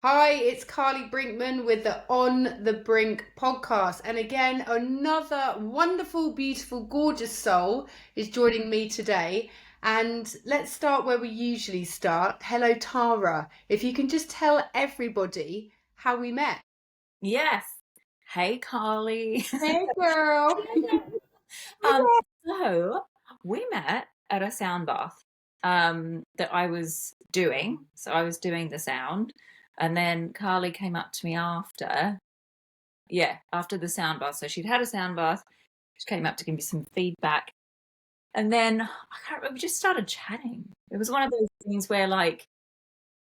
Hi, it's Carly Brinkman with the On the Brink podcast. And again, another wonderful, beautiful, gorgeous soul is joining me today. And let's start where we usually start. Hello, Tara. If you can just tell everybody how we met. Yes. Hey, Carly. Hey, girl. Um, so we met at a sound bath that I was doing. So I was doing the sound, and then Carly came up to me after the sound bath. So she'd had a sound bath. She came up to give me some feedback, and then I can't remember. We just started chatting. It was one of those things where, like,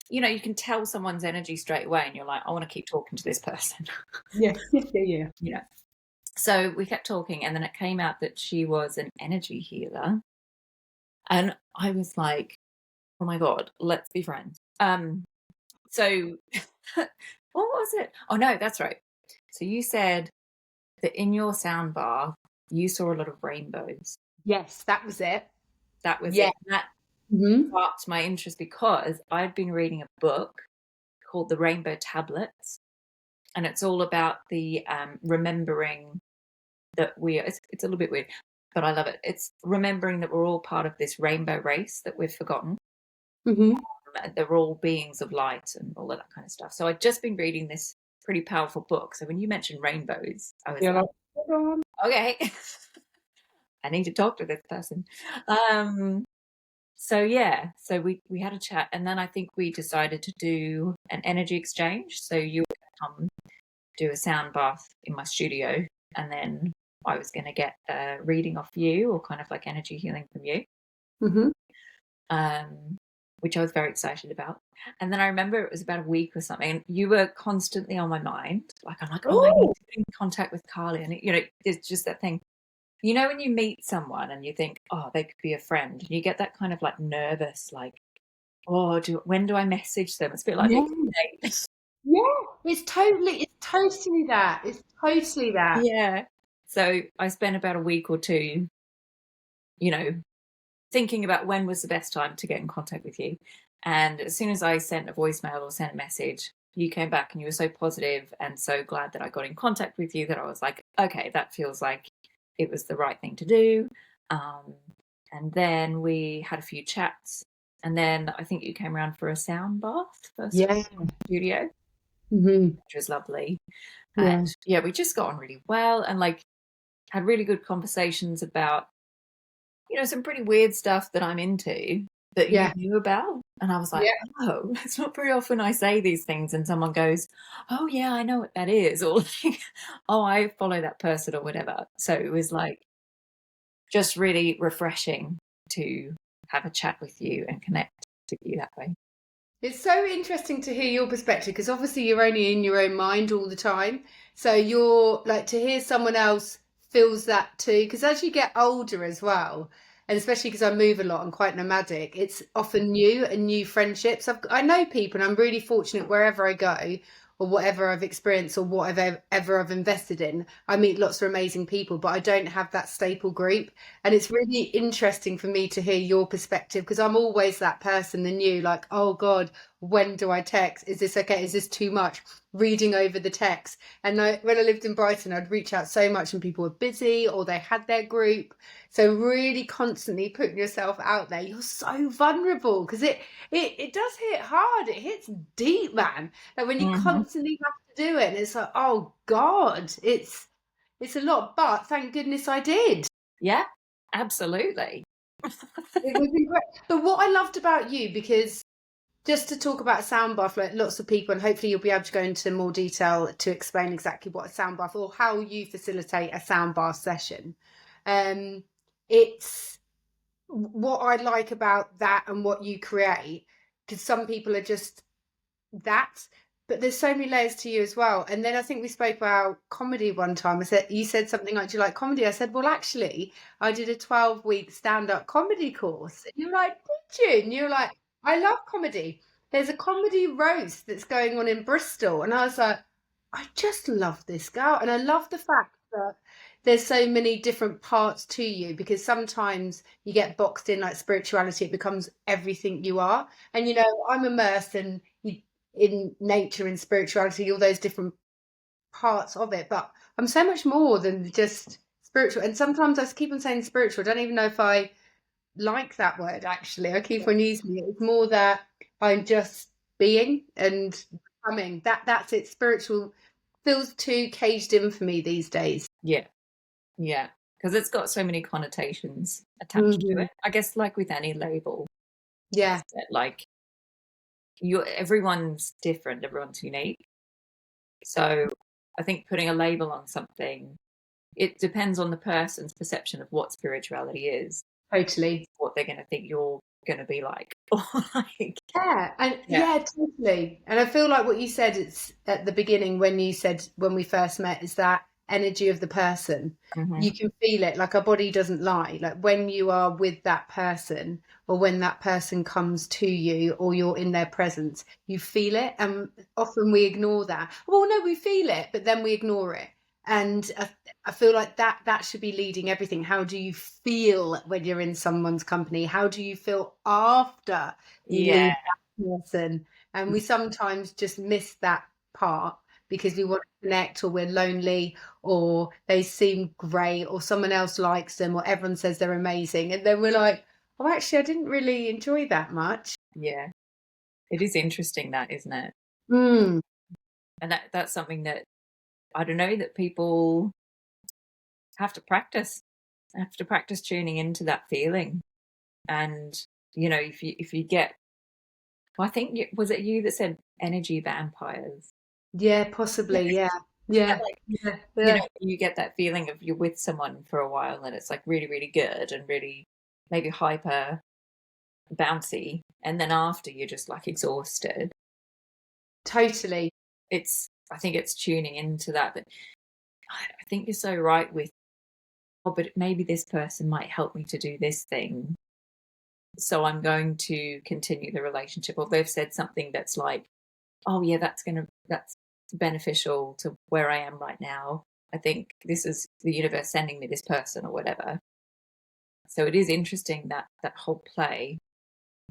you can tell someone's energy straight away, and you're like, I want to keep talking to this person. Yeah, yeah, yeah. you know. So we kept talking, and then it came out that she was an energy healer. And I was like, oh my God, let's be friends. So what was it? Oh no, that's right. So you said that in your sound bath, you saw a lot of rainbows. Yes, that was it. That was Yeah. it. And that hmm sparked my interest because I'd been reading a book called The Rainbow Tablets. And it's all about the remembering that it's a little bit weird, but I love it. It's remembering that we're all part of this rainbow race that we've forgotten. hmm They're all beings of light and all of that kind of stuff. So I'd just been reading this pretty powerful book. So when you mentioned rainbows, I was You're like, like, hold on. okay, I need to talk to this person. Um, so we had a chat, and then I think we decided to do an energy exchange. So you would come do a sound bath in my studio, and then I was going to get a reading off you, or kind of like energy healing from you, hmm um, which I was very excited about. And then I remember it was about a week or something, and you were constantly on my mind. Like, I'm like, oh, I need Oh, to get in contact with Carly. And, it's just that thing. When you meet someone and you think, oh, they could be a friend, and you get that kind of like nervous, like, oh, when do I message them? It's a bit like yeah. booking a date. Yeah, it's totally that. It's totally that. Yeah. So I spent about a week or two, you know, thinking about when was the best time to get in contact with you. And as soon as I sent a voicemail or sent a message, you came back and you were so positive and so glad that I got in contact with you that I was like, okay, that feels like it was the right thing to do. Um, and then we had a few chats. And then I think you came around for a sound bath first Yeah. studio, hmm which was lovely. And Yeah. yeah, we just got on really well and like had really good conversations about some pretty weird stuff that I'm into that you Yeah. knew about. And I was like, Yeah. oh, it's not very often I say these things and someone goes, oh, yeah, I know what that is. Or, like, oh, I follow that person or whatever. So it was like just really refreshing to have a chat with you and connect to you that way. It's so interesting to hear your perspective because obviously you're only in your own mind all the time. So you're like to hear someone else feels that too. Because as you get older as well, and especially because I move a lot, I'm quite nomadic, it's often new and new friendships. I know people and I'm really fortunate wherever I go or whatever I've experienced or whatever ever I've invested in. I meet lots of amazing people, but I don't have that staple group. And it's really interesting for me to hear your perspective because I'm always that person, the new, like, oh God, when do I text? Is this okay? Is this too much? Reading over the text. And when I lived in Brighton, I'd reach out so much and people were busy or they had their group. So really constantly putting yourself out there. You're so vulnerable because it does hit hard. It hits deep, man. Like when you Mm-hmm. constantly have to do it, and it's like, oh God, it's a lot. But thank goodness I did. Yeah, absolutely. It was incredible. But what I loved about you, because just to talk about a sound bath, like lots of people, and hopefully you'll be able to go into more detail to explain exactly what a sound bath or how you facilitate a sound bath session. Um, it's what I like about that and what you create, because some people are just that, but there's so many layers to you as well. And then I think we spoke about comedy one time. I said you said something like, "Do you like comedy?" I said, "Well, actually, I did a 12-week stand-up comedy course." And you're like, "Did you?" And you're like, "I love comedy. There's a comedy roast that's going on in Bristol." And I was like, "I just love this girl." And I love the fact that there's so many different parts to you because sometimes you get boxed in like spirituality, it becomes everything you are. And I'm immersed and you in nature and spirituality, all those different parts of it, but I'm so much more than just spiritual. And sometimes I keep on saying spiritual. I don't even know if I like that word actually. I keep on using it. It's more that I'm just being and becoming. That's it. Spiritual feels too caged in for me these days. Yeah. Yeah. Because it's got so many connotations attached to it. I guess like with any label, Yeah, like everyone's different, everyone's unique. So I think putting a label on something, it depends on the person's perception of what spirituality is, totally. what they're going to think you're going to be like. Like, Yeah, and yeah. yeah, totally. And I feel like what you said, it's at the beginning when you said when we first met, is that energy of the person. Mm-hmm. You can feel it, like our body doesn't lie. Like when you are with that person, or when that person comes to you, or you're in their presence, you feel it. And often we ignore that. Well, no, we feel it, but then we ignore it. And I feel like that should be leading everything. How do you feel when you're in someone's company? How do you feel after you Yeah. leave that person? And we sometimes just miss that part because we want to connect, or we're lonely, or they seem great, or someone else likes them, or everyone says they're amazing, and then we're like, oh, actually I didn't really enjoy that much. Yeah. It is interesting, that, isn't it? Mm. And that's something that I don't know, that people have to practice. Have to practice tuning into that feeling. And if you get, well, I think was it you that said energy vampires? Yeah, possibly. Yeah, yeah, Like, yeah, yeah. you get that feeling of you're with someone for a while and it's like really, really good and really maybe hyper bouncy, and then after you're just like exhausted. Totally. I think it's tuning into that. But I think you're so right with, oh, but maybe this person might help me to do this thing, so I'm going to continue the relationship. Or they've said something that's like, oh yeah, that's beneficial to where I am right now. I think this is the universe sending me this person or whatever. So it is interesting, that whole play,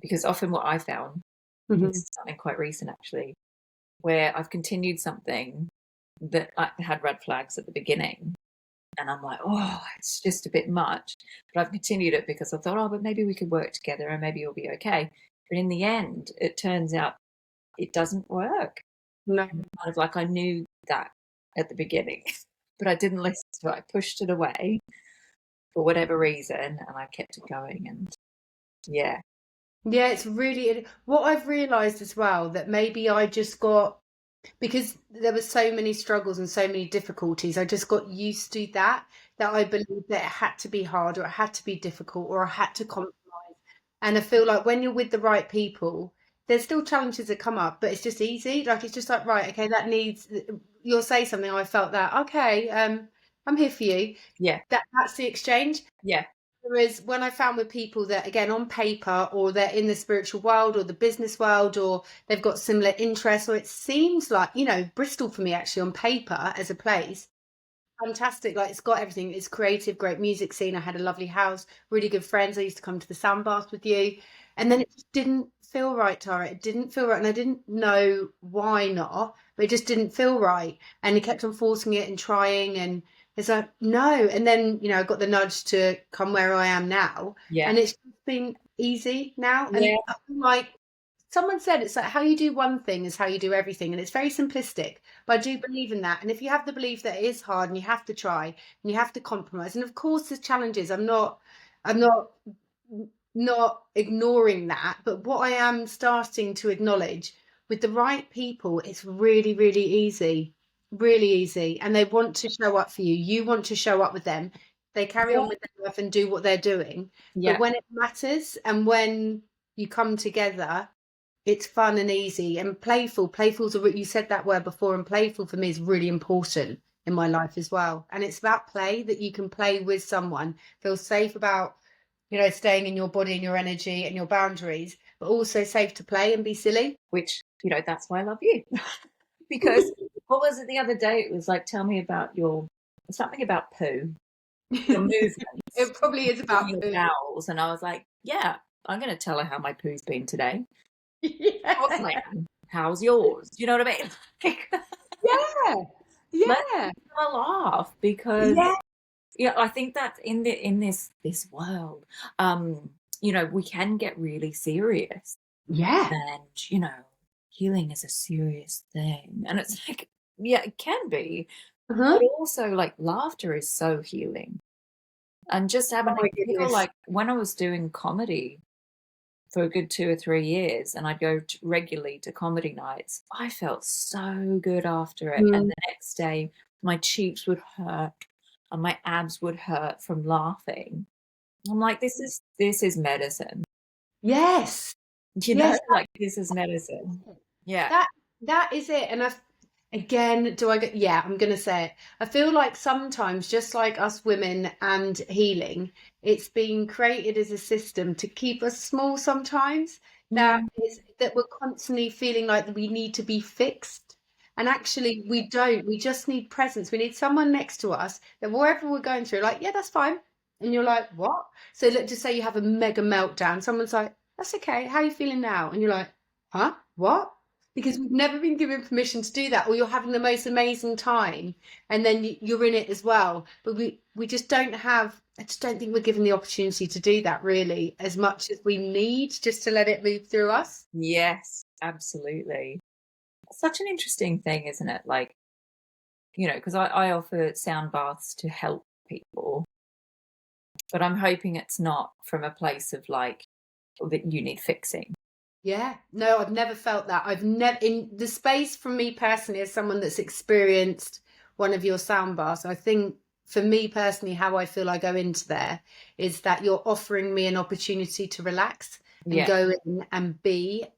because often what I found, this Mhm. is something quite recent actually, where I've continued something that I had red flags at the beginning, and I'm like, oh, it's just a bit much. But I've continued it because I thought, oh, but maybe we could work together and maybe it'll be okay. But in the end, it turns out it doesn't work. No. And kind of like I knew that at the beginning, but I didn't listen to it. I pushed it away for whatever reason, and I kept it going. And yeah, Yeah, it's really what I've realized as well, that maybe I just got, because there were so many struggles and so many difficulties, I just got used to that I believed that it had to be hard, or it had to be difficult, or I had to compromise. And I feel like when you're with the right people, there's still challenges that come up, but it's just easy. Like it's just like, right, okay, that needs, you'll say something, I felt that, okay, I'm here for you. yeah, That's the exchange. yeah, Whereas when I found with people that, again, on paper, or they're in the spiritual world or the business world, or they've got similar interests, or it seems like, Bristol for me actually on paper as a place, fantastic. Like it's got everything. It's creative, great music scene. I had a lovely house, really good friends. I used to come to the sandbath with you. And then it just didn't feel right, Tara. It didn't feel right. And I didn't know why not, but it just didn't feel right. And he kept on forcing it and trying. And it's like, no. And then, I got the nudge to come where I am now. yeah, And it's just been easy now. And yeah, I feel like someone said it's like how you do one thing is how you do everything. And it's very simplistic, but I do believe in that. And if you have the belief that it is hard and you have to try and you have to compromise, and of course there's challenges. I'm not ignoring that, but what I am starting to acknowledge, with the right people, it's really, really easy. Really easy. And they want to show up for you. You want to show up with them. They carry yeah, on with their life and do what they're doing. But yeah, when it matters and when you come together, it's fun and easy and playful. You said that word before, and playful for me is really important in my life as well. And it's about play, that you can play with someone, feel safe about, staying in your body and your energy and your boundaries, but also safe to play and be silly. which, that's why I love you. Because what was it the other day? It was like, tell me about something about poo, your movements, It probably is about your food. bowels. And I was like, yeah, I'm going to tell her how my poo's been today. Of course Yeah. I am. how's yours? You know what I mean? Yeah. Let's Yeah. have a laugh, because Yeah. yeah, I think that in this world, we can get really serious, Yeah. and healing is a serious thing, and it's like, yeah, it can be, Uh-huh. but also like laughter is so healing, and just Oh having my I feel goodness. like when I was doing comedy for a good 2 or 3 years, and I'd go regularly to comedy nights, I felt so good after it. And Mm. the next day, my cheeks would hurt and my abs would hurt from laughing. I'm like, this is medicine. Yes. Like Yes. this is medicine. Yeah. That that is it. And again, do I get, yeah, I'm gonna say it. I feel like sometimes, just like us women and healing, it's been created as a system to keep us small sometimes. That Mm, is that we're constantly feeling like we need to be fixed. And actually we don't. We just need presence. We need someone next to us that wherever we're going through, like, yeah, that's fine. And you're like, what? So let's just say you have a mega meltdown. Someone's like, that's okay. How are you feeling now? And you're like, huh? What? Because we've never been given permission to do that, or you're having the most amazing time and then you're in it as well, but we just don't have, I just don't think we're given the opportunity to do that really as much as we need, just to let it move through us. yes, absolutely. Such an interesting thing, isn't it? Like, because I offer sound baths to help people, but I'm hoping it's not from a place of like, that you need fixing. Yeah, no, I've never felt that. I've never, in the space, for me personally, as someone that's experienced one of your sound baths, I think for me personally, how I feel I go into there is that you're offering me an opportunity to relax and Yeah. go in and be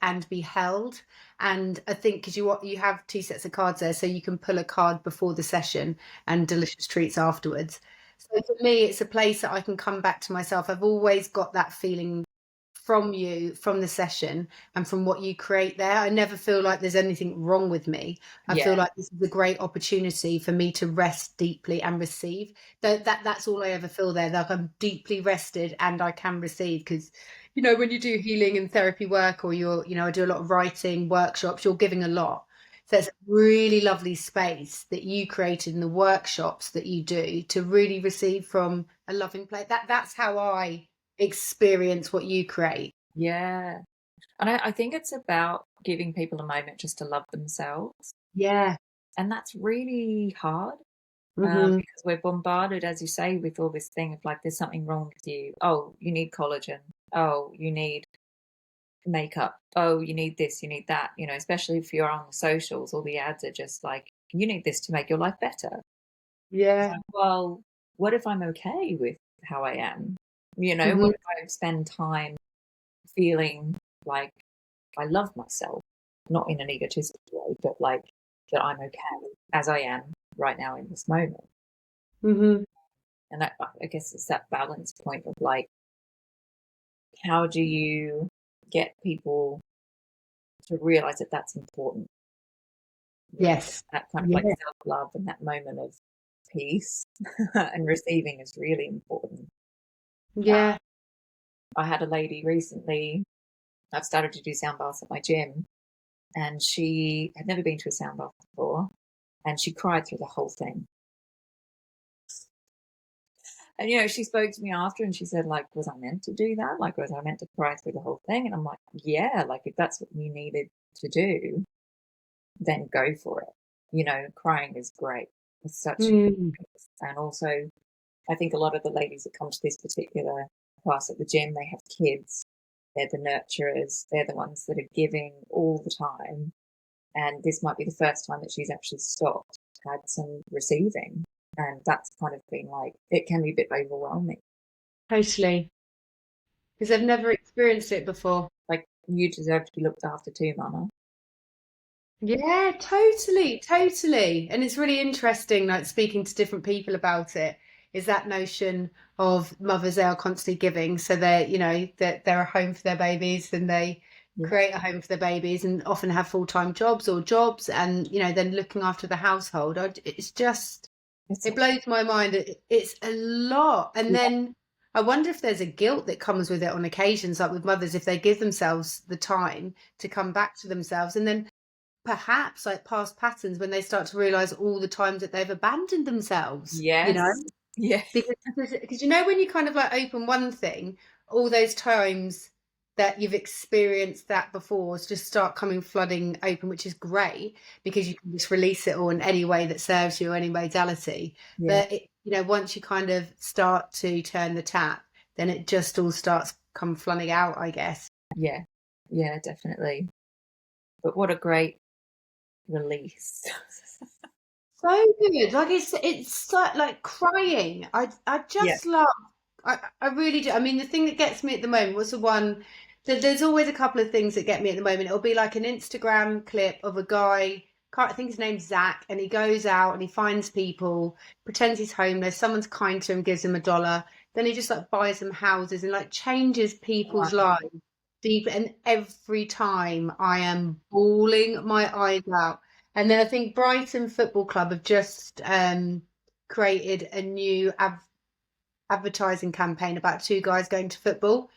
held. And I think because you have two sets of cards there, so you can pull a card before the session and delicious treats afterwards. So for me, it's a place that I can come back to myself. I've always got that feeling from you, from the session, and from what you create there. I never feel like there's anything wrong with me. I Yeah. feel like this is a great opportunity for me to rest deeply and receive. That's all I ever feel there. Like I'm deeply rested and I can receive, because when you do healing and therapy work, or I do a lot of writing workshops, you're giving a lot. So it's a really lovely space that you created in the workshops that you do to really receive from a loving place. That's how I experience what you create. Yeah. And I think it's about giving people a moment just to love themselves. Yeah. And that's really hard, Hmm. because we're bombarded, as you say, with all this thing of like, there's something wrong with you. Oh, you need collagen. Oh, you need makeup. Oh, you need this, you need that. Especially if you're on the socials, all the ads are just like, you need this to make your life better. It's Yeah. like, well, what if I'm okay with how I am? Hmm. What if I spend time feeling like I love myself, not in an egotistical way, but like that I'm okay as I am right now in this moment. Hmm. And I guess it's that balance point of like, how do you get people to realize that that's important? Yes. That kind of like Yeah. self love and that moment of peace and receiving is really important. Yeah. I had a lady recently, I've started to do sound baths at my gym, and she had never been to a sound bath before, and she cried through the whole thing. And she spoke to me after and she said, like, was I meant to do that? Like, was I meant to cry through the whole thing? And I'm like, yeah, like if that's what you needed to do, then go for it. Crying is great. It's such Mm. and also I think a lot of the ladies that come to this particular class at the gym, they have kids. They're the nurturers. They're the ones that are giving all the time. And this might be the first time that she's actually stopped, had some receiving. And that's kind of been like, it can be a bit overwhelming. Totally. Because I've never experienced it before. Like, you deserve to be looked after too, mama. Yeah, totally, totally. And it's really interesting, like speaking to different people about it, is that notion of mothers, they are constantly giving. So they're a home for their babies, and they Yeah. create a home for their babies and often have full-time jobs or jobs, and then looking after the household. It's just, It's, it blows my mind. It's a lot. And yeah. then I wonder if there's a guilt that comes with it on occasions, like with mothers, if they give themselves the time to come back to themselves. And then perhaps like past patterns when they start to realize all the times that they've abandoned themselves, you know, Yes. Yeah. because you know, when you kind of like open one thing, all those times that you've experienced that before just start coming flooding open, which is great because you can just release it all in any way that serves you, any modality. Yeah. But it, you know, once you kind of start to turn the tap, then it just all starts come flooding out, I guess. Yeah. Yeah, definitely. But what a great release. So good. Like it's so, like crying. I Yeah. just love. I really do. I mean, the thing that gets me at the moment was the one that there's always a couple of things that get me at the moment. It'll be like an Instagram clip of a guy. I think his name's Zach, and he goes out and he finds people, pretends he's homeless. Someone's kind to him, gives him $1. Then he just like buys them houses and like changes people's Wow. lives deep. And every time I am bawling my eyes out. And then I think Brighton Football Club have just created a new advertising campaign about two guys going to football.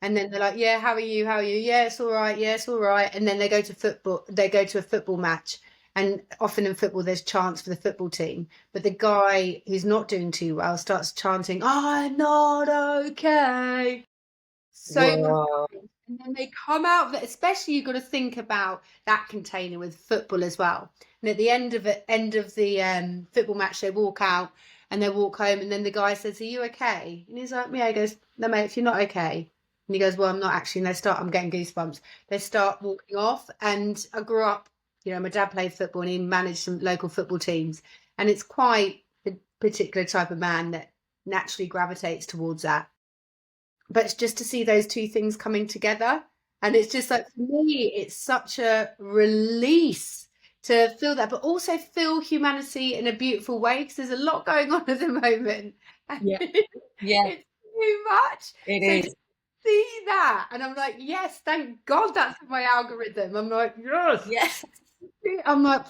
And then they're like, yeah, how are you? How are you? Yeah, it's all right. Yeah, it's all right. And then they go to football. They go to a football match. And often in football, there's chants for the football team. But the guy who's not doing too well starts chanting, I'm not okay. So Whoa. and then they come out of it, especially you've got to think about that container with football as well. And at the end of the football match, they walk out and they walk home, and then the guy says, "Are you okay?" And he's like, "Yeah." He goes, "No, mate, if you're not okay." And he goes, "Well, I'm not actually." And they start, I'm getting goosebumps. They start walking off. And I grew up, you know, my dad played football and he managed some local football teams. And it's quite a particular type of man that naturally gravitates towards that, but it's just to see those two things coming together. And it's just like, for me, it's such a release to feel that, but also feel humanity in a beautiful way, because there's a lot going on at the moment. Yeah. Yeah, It's too much. it So is. to see that, and I'm like, yes, thank God that's my algorithm. I'm like, yes. Yes. I'm like,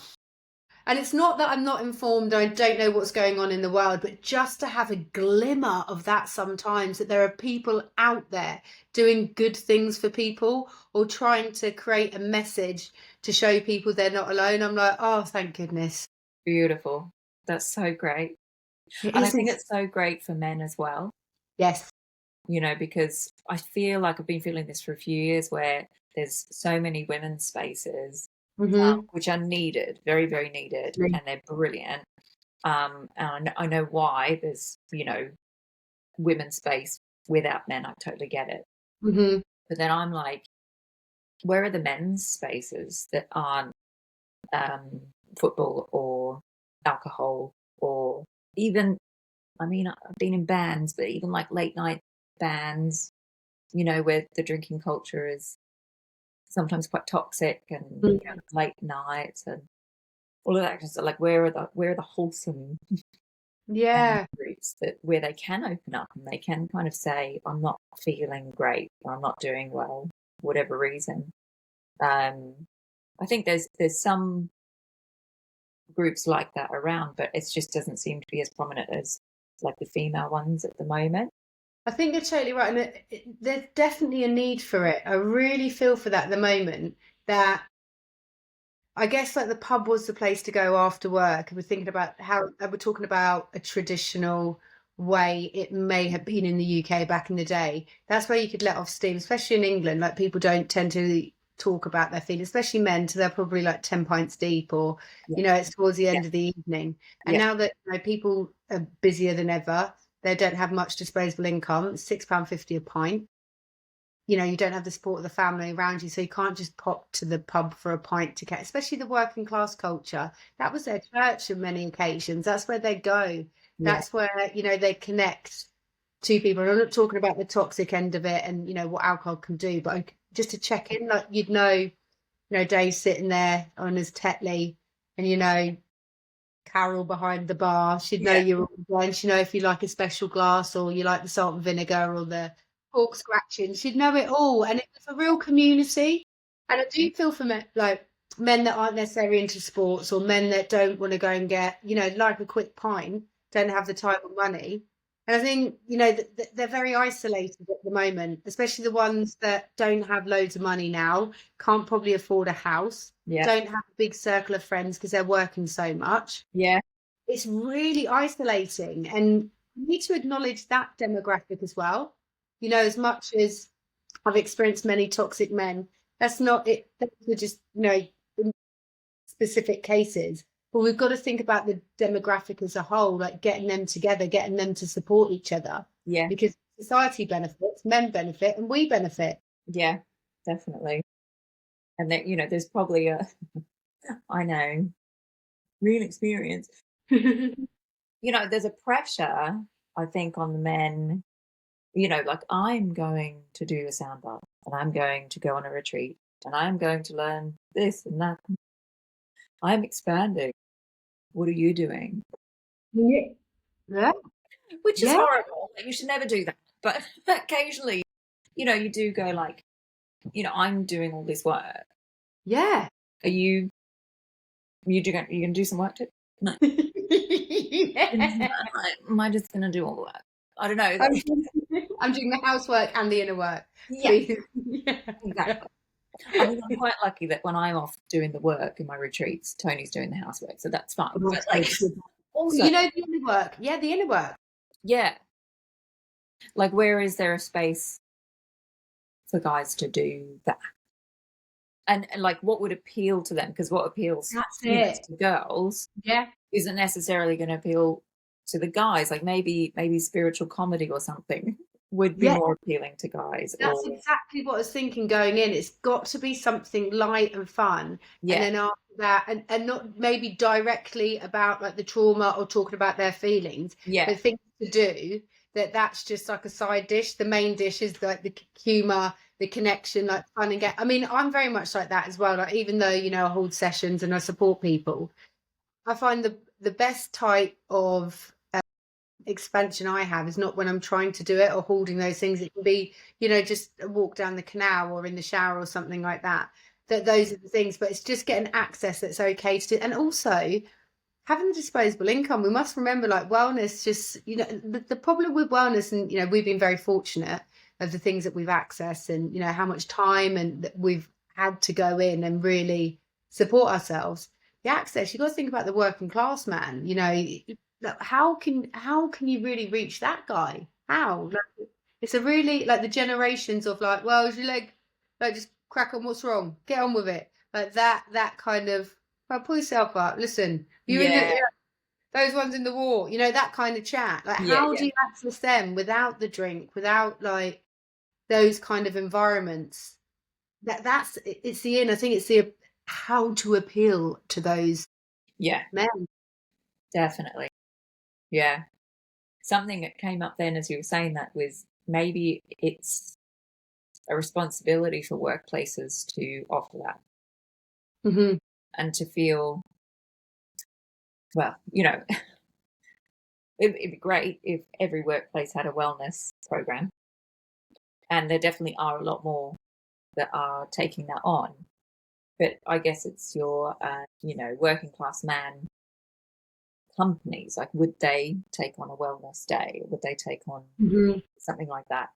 and it's not that I'm not informed, I don't know what's going on in the world, but just to have a glimmer of that sometimes, that there are people out there doing good things for people or trying to create a message to show people they're not alone. I'm like, oh, thank goodness. Beautiful. That's so great. It And I is. think it's so great for men as well, Yes. you know, because I feel like I've been feeling this for a few years where there's so many women's spaces, Mm-hmm. which are needed, very, very needed, and they're brilliant. And I know why there's, you know, women's space without men. I totally get it. Mm-hmm. But then I'm like, where are the men's spaces that aren't football or alcohol or even, I mean, I've been in bands, but even like late night bands, you know, where the drinking culture is sometimes quite toxic and you know, late nights and all of that. Just like, where are the wholesome Yeah. groups that where they can open up and they can kind of say, I'm not feeling great, or I'm not doing well, whatever reason. Um, I think there's some groups like that around, but it just doesn't seem to be as prominent as like the female ones at the moment. I think you're totally right. And there's definitely a need for it. I really feel for that at the moment, that I guess like the pub was the place to go after work. And we're thinking about how we're talking about a traditional way it may have been in the UK back in the day. That's where you could let off steam, especially in England. Like, people don't tend to talk about their feelings, especially men. So they're probably like 10 pints deep, or, Yeah, you know, it's towards the yeah, end of the evening. And yeah, now that, you know, people are busier than ever, they don't have much disposable income. It's £6.50 a pint. You know, you don't have the support of the family around you, so you can't just pop to the pub for a pint to get, especially the working class culture. That was their church on many occasions. That's where they go. yeah, That's where, you know, they connect to people. And I'm not talking about the toxic end of it and, you know, what alcohol can do, but just to check in, like, you know, Dave sitting there on his Tetley, and, you know, Carol behind the bar. She'd know yeah, you're all done. She'd know if you like a special glass, or you like the salt and vinegar, or the pork scratching. She'd know it all. And it was a real community. And I do feel for men, like men that aren't necessarily into sports, or men that don't want to go and get, you know, like a quick pint, don't have the time or money. And I think, you know, they're very isolated at the moment, especially the ones that don't have loads of money now, can't probably afford a house, Yeah. don't have a big circle of friends because they're working so much. Yeah. It's really isolating, and you need to acknowledge that demographic as well. You know, as much as I've experienced many toxic men, that's not it. Those are just, you know, specific cases. But we've got to think about the demographic as a whole, like getting them together, getting them to support each other. Yeah. Because society benefits, men benefit, and we benefit. Yeah, definitely. And that, you know, there's probably a, I know, real experience. You know, there's a pressure, I think, on the men, you know, like I'm going to do a sound bath and I'm going to go on a retreat and I'm going to learn this and that. I'm expanding. What are you doing? Yeah. Which is Yeah. horrible. Like, you should never do that. But occasionally, you know, you do go like, you know, I'm doing all this work. Yeah. Are you gonna do some work too? No. Yeah. Am I just gonna do all the work? I don't know. I'm doing the housework and the inner work. Yeah, Yeah. exactly. I mean, I'm quite lucky that when I'm off doing the work in my retreats, Tony's doing the housework, so that's fine. But like, also, you know, the inner work. Yeah, the inner work. yeah, like, where is there a space for guys to do that? And like, what would appeal to them? Because what appeals to girls, yeah, isn't necessarily going to appeal to the guys. Like maybe spiritual comedy or something would be more appealing to guys. That's exactly what I was thinking going in. It's got to be something light and fun. Yeah. And then after that, and not maybe directly about like the trauma or talking about their feelings, but things to do that's just like a side dish. The main dish is like the humor, the connection, like fun and get. I mean, I'm very much like that as well. Like, even though, you know, I hold sessions and I support people, I find the best type of expansion I have is not when I'm trying to do it or holding those things. It can be, you know, just a walk down the canal or in the shower or something like that. Those are the things, but it's just getting access that's okay to do. And also having the disposable income. We must remember, like, wellness, just, you know, the problem with wellness, and, you know, we've been very fortunate of the things that we've accessed and, you know, how much time and that we've had to go in and really support ourselves. The access, you got to think about the working class man. You know, how can you really reach that guy? How? Like, it's a really, like, the generations of like, well, is your leg, like, just crack on, what's wrong, get on with it, like that kind of, well, pull yourself up, listen, you're in the, those ones in the war, you know, that kind of chat. Like, how do you access them without the drink, without like those kind of environments? It's the in, I think it's the how to appeal to those men. Definitely. Yeah. Something that came up then as you were saying that was maybe it's a responsibility for workplaces to offer that. Mm-hmm. And to feel, well, you know, it'd be great if every workplace had a wellness program. And there definitely are a lot more that are taking that on. But I guess it's your, you know, working class man companies. Like, would they take on a wellness day? Would they take on something like that?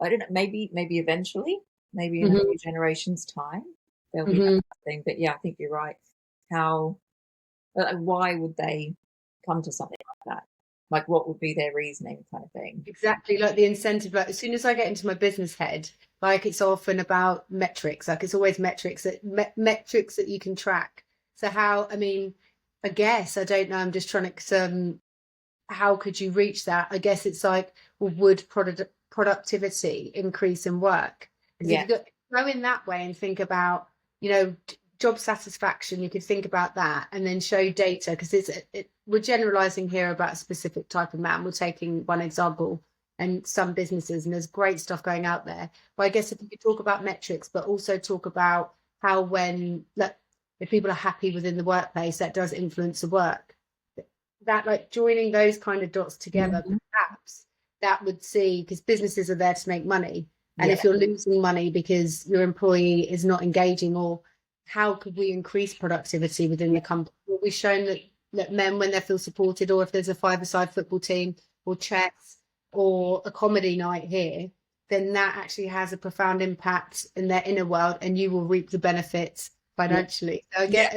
I don't know. Maybe eventually, maybe in a few generations' time, there'll be that thing. But yeah, I think you're right. Why would they come to something like that? Like, what would be their reasoning, kind of thing? Exactly, like the incentive. Like, as soon as I get into my business head, like, it's often about metrics. Like, it's always metrics that you can track. So how? I mean, I guess I don't know. I'm just trying to. How could you reach that? I guess it's like, well, would productivity increase in work? Because if you go in that way and think about, you know, job satisfaction, you could think about that and then show data, because we're generalizing here about a specific type of man. We're taking one example and some businesses, and there's great stuff going out there. But I guess if you could talk about metrics, but also talk about how if people are happy within the workplace, that does influence the work. That, like, joining those kind of dots together, perhaps that would see, because businesses are there to make money. And if you're losing money because your employee is not engaging, or how could we increase productivity within the company? Well, we've shown that men, when they feel supported, or if there's a five-a-side football team or chess, or a comedy night here, then that actually has a profound impact in their inner world, and you will reap the benefits financially. So I get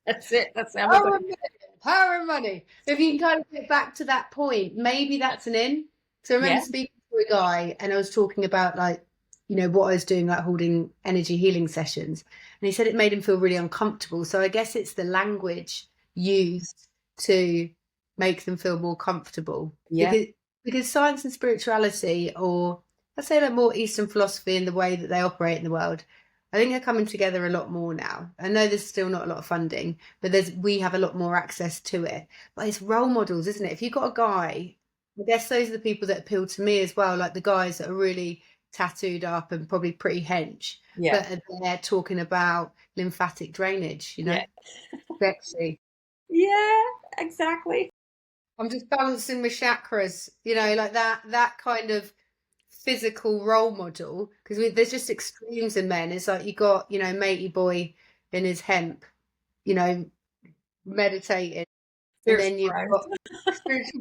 That's it. That's how we're power going. of money, power of money. If you can kind of get back to that point, maybe that's an in. So I remember Yeah, speaking to a guy, and I was talking about, like, what I was doing, like holding energy healing sessions, and he said it made him feel really uncomfortable. So I guess it's the language used to make them feel more comfortable, yeah, because science and spirituality, or let's say like more Eastern philosophy and the way that they operate in the world, I think they're coming together a lot more now. I know there's still not a lot of funding, but we have a lot more access to it. But it's role models, isn't it? If you've got a guy, I guess those are the people that appeal to me as well, like the guys that are really tattooed up and probably pretty hench, yeah, but they're talking about lymphatic drainage, yeah, sexy. yeah, exactly. I'm just balancing my chakras, like that kind of physical role model, because there's just extremes in men. It's like you got, matey boy in his hemp, you know, meditating, and Spiritual then you've growth.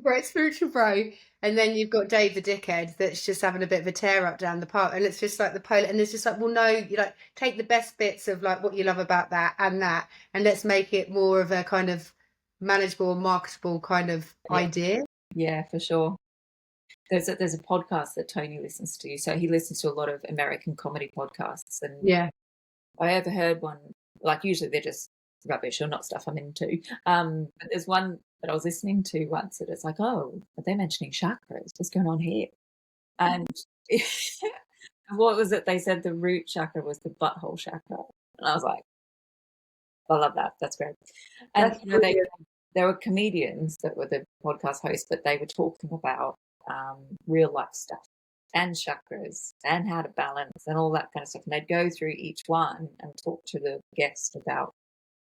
got spiritual bro, and then you've got Dave the dickhead that's just having a bit of a tear up down the park, and it's just like the polar, and it's just like, well, no, you like take the best bits of like what you love about that, and let's make it more of a kind of manageable, marketable kind of Yeah, idea. yeah, for sure. There's a podcast that Tony listens to. So he listens to a lot of American comedy podcasts, and Yeah. I overheard one. Like usually they're just rubbish or not stuff I'm into. But there's one that I was listening to once, and it's like, oh, are they mentioning chakras? What's going on here? And what was it? They said the root chakra was the butthole chakra, and I was like, I love that. That's great. And That's they brilliant. there were comedians that were the podcast hosts, but they were talking about real life stuff and chakras and how to balance and all that kind of stuff. And they'd go through each one and talk to the guest about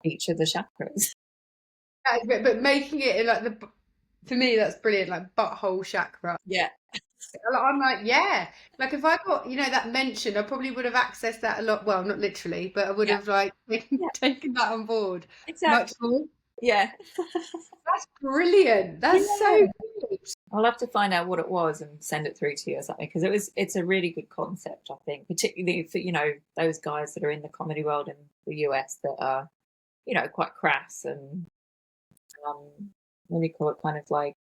each of the chakras. But making it in like for me, that's brilliant, like butthole chakra. Yeah, I'm like, yeah. Like if I got, that mention, I probably would have accessed that a lot. Well, not literally, but I would yeah, have like yeah, taken that on board much exactly. more. Yeah, That's brilliant. That's yeah. so good. I'll have to find out what it was and send it through to you or something, because it's a really good concept, I think, particularly for those guys that are in the comedy world in the US that are quite crass and um, what do you call it, kind of like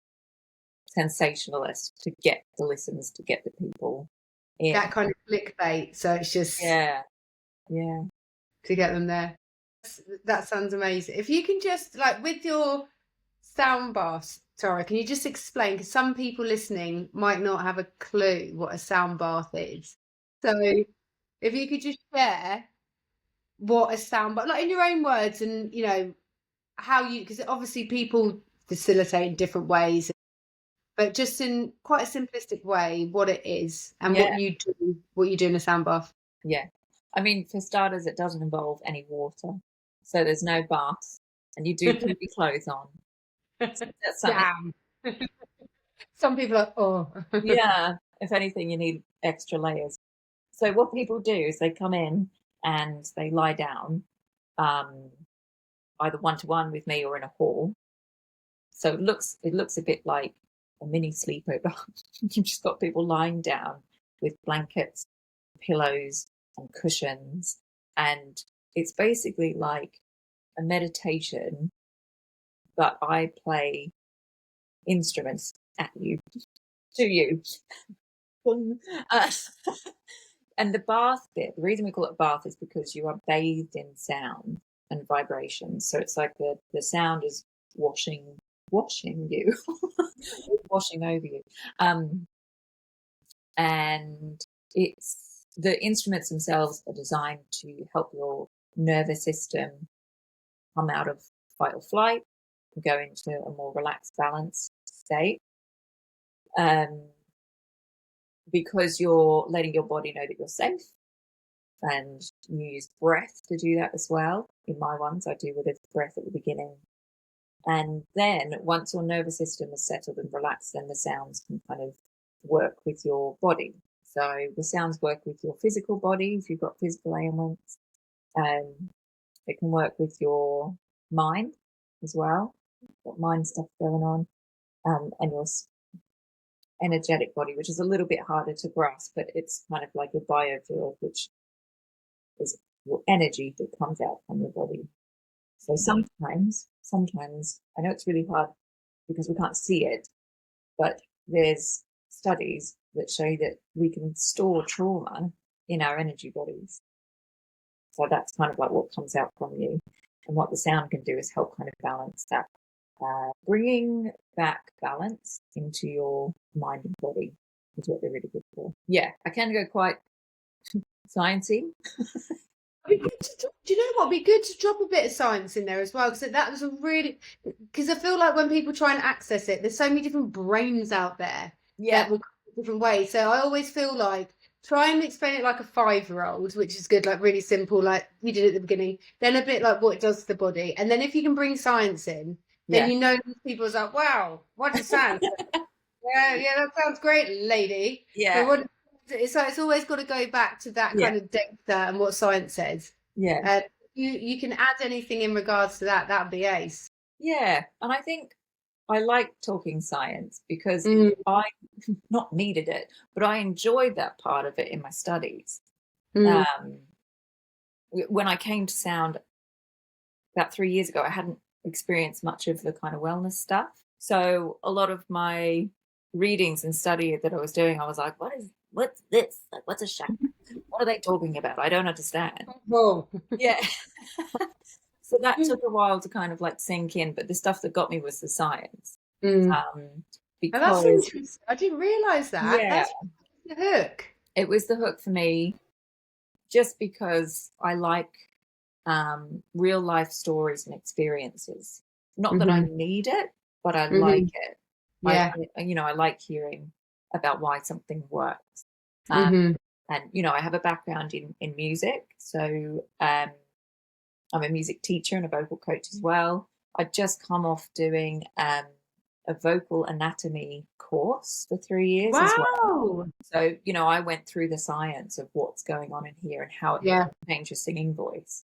sensationalist, to get the listens, to get the people in. That kind of clickbait. So it's just Yeah, yeah, to get them there. That sounds amazing. If you can just like with your sound baths, Tara, can you just explain? Because some people listening might not have a clue what a sound bath is. So if you could just share what a sound bath, like in your own words, and how because obviously people facilitate in different ways, but just in quite a simplistic way, what it is and yeah, what you do in a sound bath. yeah. I mean, for starters, it doesn't involve any water, so there's no bath, and you do keep your clothes on. So that's something. Damn. Some people are, oh. Yeah, if anything, you need extra layers. So what people do is they come in and they lie down, um, either one to one with me or in a hall. So it looks a bit like a mini sleepover. You've just got people lying down with blankets, pillows, and cushions, and it's basically like a meditation, but I play instruments at you, to you. Uh, and the bath bit, the reason we call it bath is because you are bathed in sound and vibration. So it's like the sound is washing you, washing over you. And it's the instruments themselves are designed to help your nervous system come out of fight or flight and go into a more relaxed, balanced state. Um, because you're letting your body know that you're safe, and you use breath to do that as well. In my ones, I do with a breath at the beginning. And then once your nervous system is settled and relaxed, then the sounds can kind of work with your body. So the sounds work with your physical body if you've got physical ailments. It can work with your mind as well, got mind stuff going on, and your energetic body, which is a little bit harder to grasp, but it's kind of like a biofield, which is energy that comes out from your body. So sometimes, I know it's really hard because we can't see it, but there's studies that show that we can store trauma in our energy bodies. So that's kind of like what comes out from you. And what the sound can do is help kind of balance that, bringing back balance into your mind and body is what they're really good for. Yeah, I can go quite sciencey. Do you know what? It'd be good to drop a bit of science in there as well, because that was a really, because I feel like when people try and access it, there's so many different brains out there that will come different ways. So I always feel like try and explain it like a 5-year-old, which is good, like really simple, like you did at the beginning. Then a bit like what it does to the body, and then if you can bring science in, then you know people's like, wow, what does sound? yeah, that sounds great, lady. Yeah. But what it's like, it's always got to go back to that kind of data and what science says. Yeah. You can add anything in regards to that. That'd be ace. Yeah, and I think I like talking science because I not needed it, but I enjoyed that part of it in my studies. When I came to sound about 3 years ago, I hadn't experienced much of the kind of wellness stuff. So a lot of my readings and study that I was doing, I was like, what's this? Like, what's a chakra? What are they talking about? I don't understand. Whoa. Yeah. So that took a while to kind of like sink in, but the stuff that got me was the science. Because that's interesting. I didn't realize that. Yeah, that's the hook. It was the hook for me, just because I like real life stories and experiences. Not that I need it, but I like it. Yeah. I like hearing about why something works. And I have a background in music, so I'm a music teacher and a vocal coach as well. I'd just come off doing a vocal anatomy course for 3 years as well. So, I went through the science of what's going on in here and how it can change your singing voice.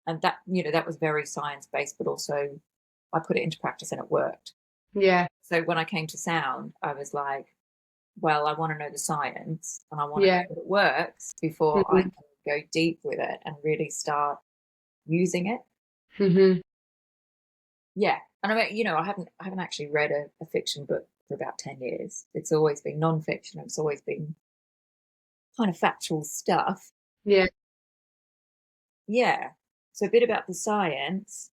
And that, that was very science-based, but also I put it into practice and it worked. Yeah. So when I came to sound, I was like, well, I want to know the science and I want to know that it works before I can go deep with it and really start using it. Yeah. And I mean, I haven't actually read a fiction book for about 10 years. It's always been non-fiction. It's always been kind of factual stuff. Yeah. So a bit about the science.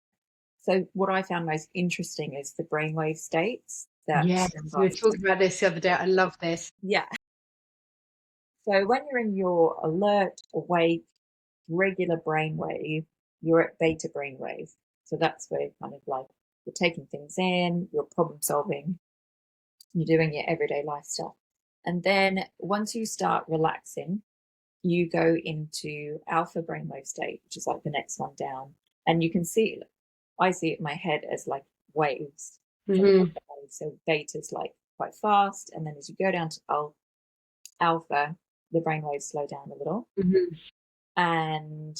So what I found most interesting is the brainwave states. We were talking about this the other day. I love this. Yeah. So when you're in your alert, awake, regular brainwave, you're at beta brainwave. So that's where kind of like you're taking things in, you're problem solving, you're doing your everyday life stuff. And then once you start relaxing, you go into alpha brainwave state, which is like the next one down. And you can see, I see it in my head as like waves. So beta's like quite fast. And then as you go down to alpha, the brainwaves slow down a little. And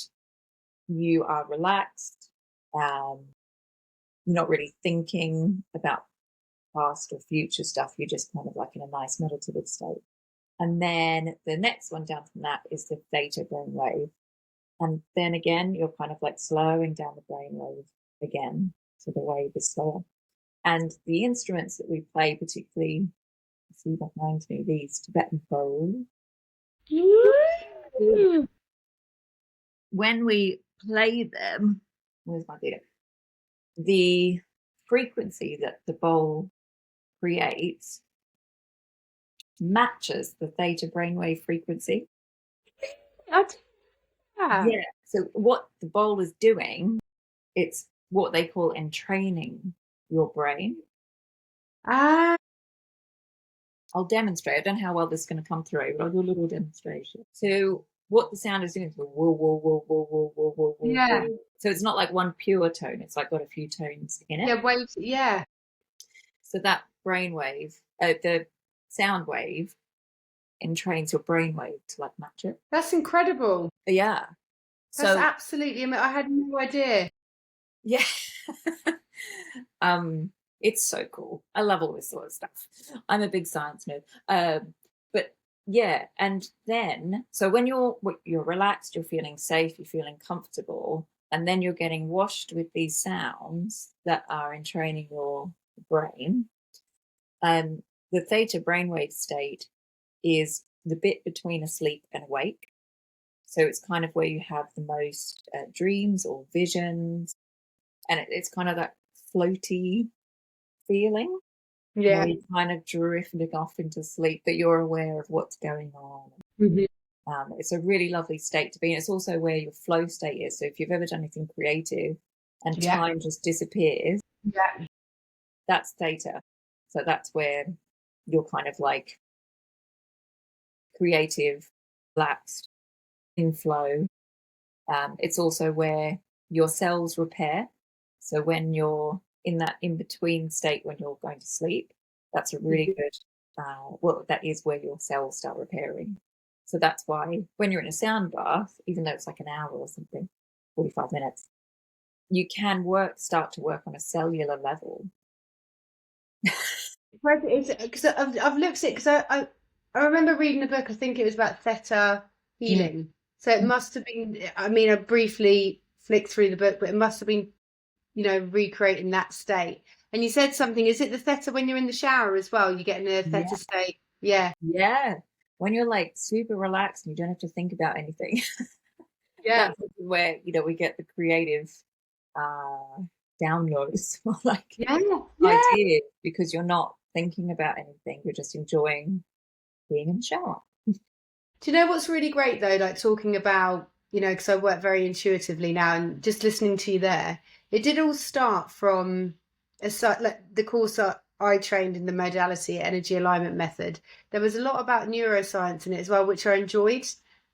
you are relaxed. You're not really thinking about past or future stuff. You're just kind of like in a nice meditative state. And then the next one down from that is the theta brainwave. And then again, you're kind of like slowing down the brainwave again. So the wave is slower. And the instruments that we play, particularly, see behind me, these Tibetan bowls. When we play them, where's my Theta? The frequency that the bowl creates matches the theta brainwave frequency. Yeah. So what the bowl is doing, it's what they call entraining your brain. I'll demonstrate. I don't know how well this is going to come through, but I'll do a little demonstration. So what the sound is doing is whoa, whoa, whoa, whoa, whoa, whoa, whoa, whoa. Yeah. So it's not like one pure tone. It's like got a few tones in it. Yeah, waves. Yeah. So that brainwave, the sound wave, entrains your brainwave to like match it. That's incredible. Yeah. That's absolutely. I had no idea. Yeah. It's so cool. I love all this sort of stuff. I'm a big science nerd. But yeah, and then so when you're relaxed, you're feeling safe, you're feeling comfortable, and then you're getting washed with these sounds that are entraining your brain. The theta brainwave state is the bit between asleep and awake. So it's kind of where you have the most dreams or visions, and it's kind of that floaty feeling where Yeah. you're kind of drifting off into sleep, but you're aware of what's going on. Mhm. It's a really lovely state to be in. It's also where your flow state is. So if you've ever done anything creative and Yeah. time just disappears, Yeah. that's theta. So that's where you're kind of like creative, relaxed, in flow. It's also where your cells repair. So when you're in that in between state when you're going to sleep, that's a really Mhm. good, well, that is where your cells start repairing. So that's why when you're in a sound bath, even though it's like an hour or something, 45 minutes, you can start to work on a cellular level. Because I've looked at it because I remember reading a book. I think it was about theta Mm. healing. So it must have been. I mean, I briefly flicked through the book, but it must have been, recreating that state. And you said something. Is it the theta when you're in the shower as well? You get in a Yeah. theta state. Yeah. Yeah. When you're like super relaxed and you don't have to think about anything. Yeah. That's where, we get the creative uh, downloads or like Yeah. Yeah. ideas because you're not thinking about anything. You're just enjoying being in the shower. Do you know what's really great though? Like talking about, because I work very intuitively now, and just listening to you there, it did all start from like the course that I trained in the modality energy alignment method. There was a lot about neuroscience in it as well, which I enjoyed.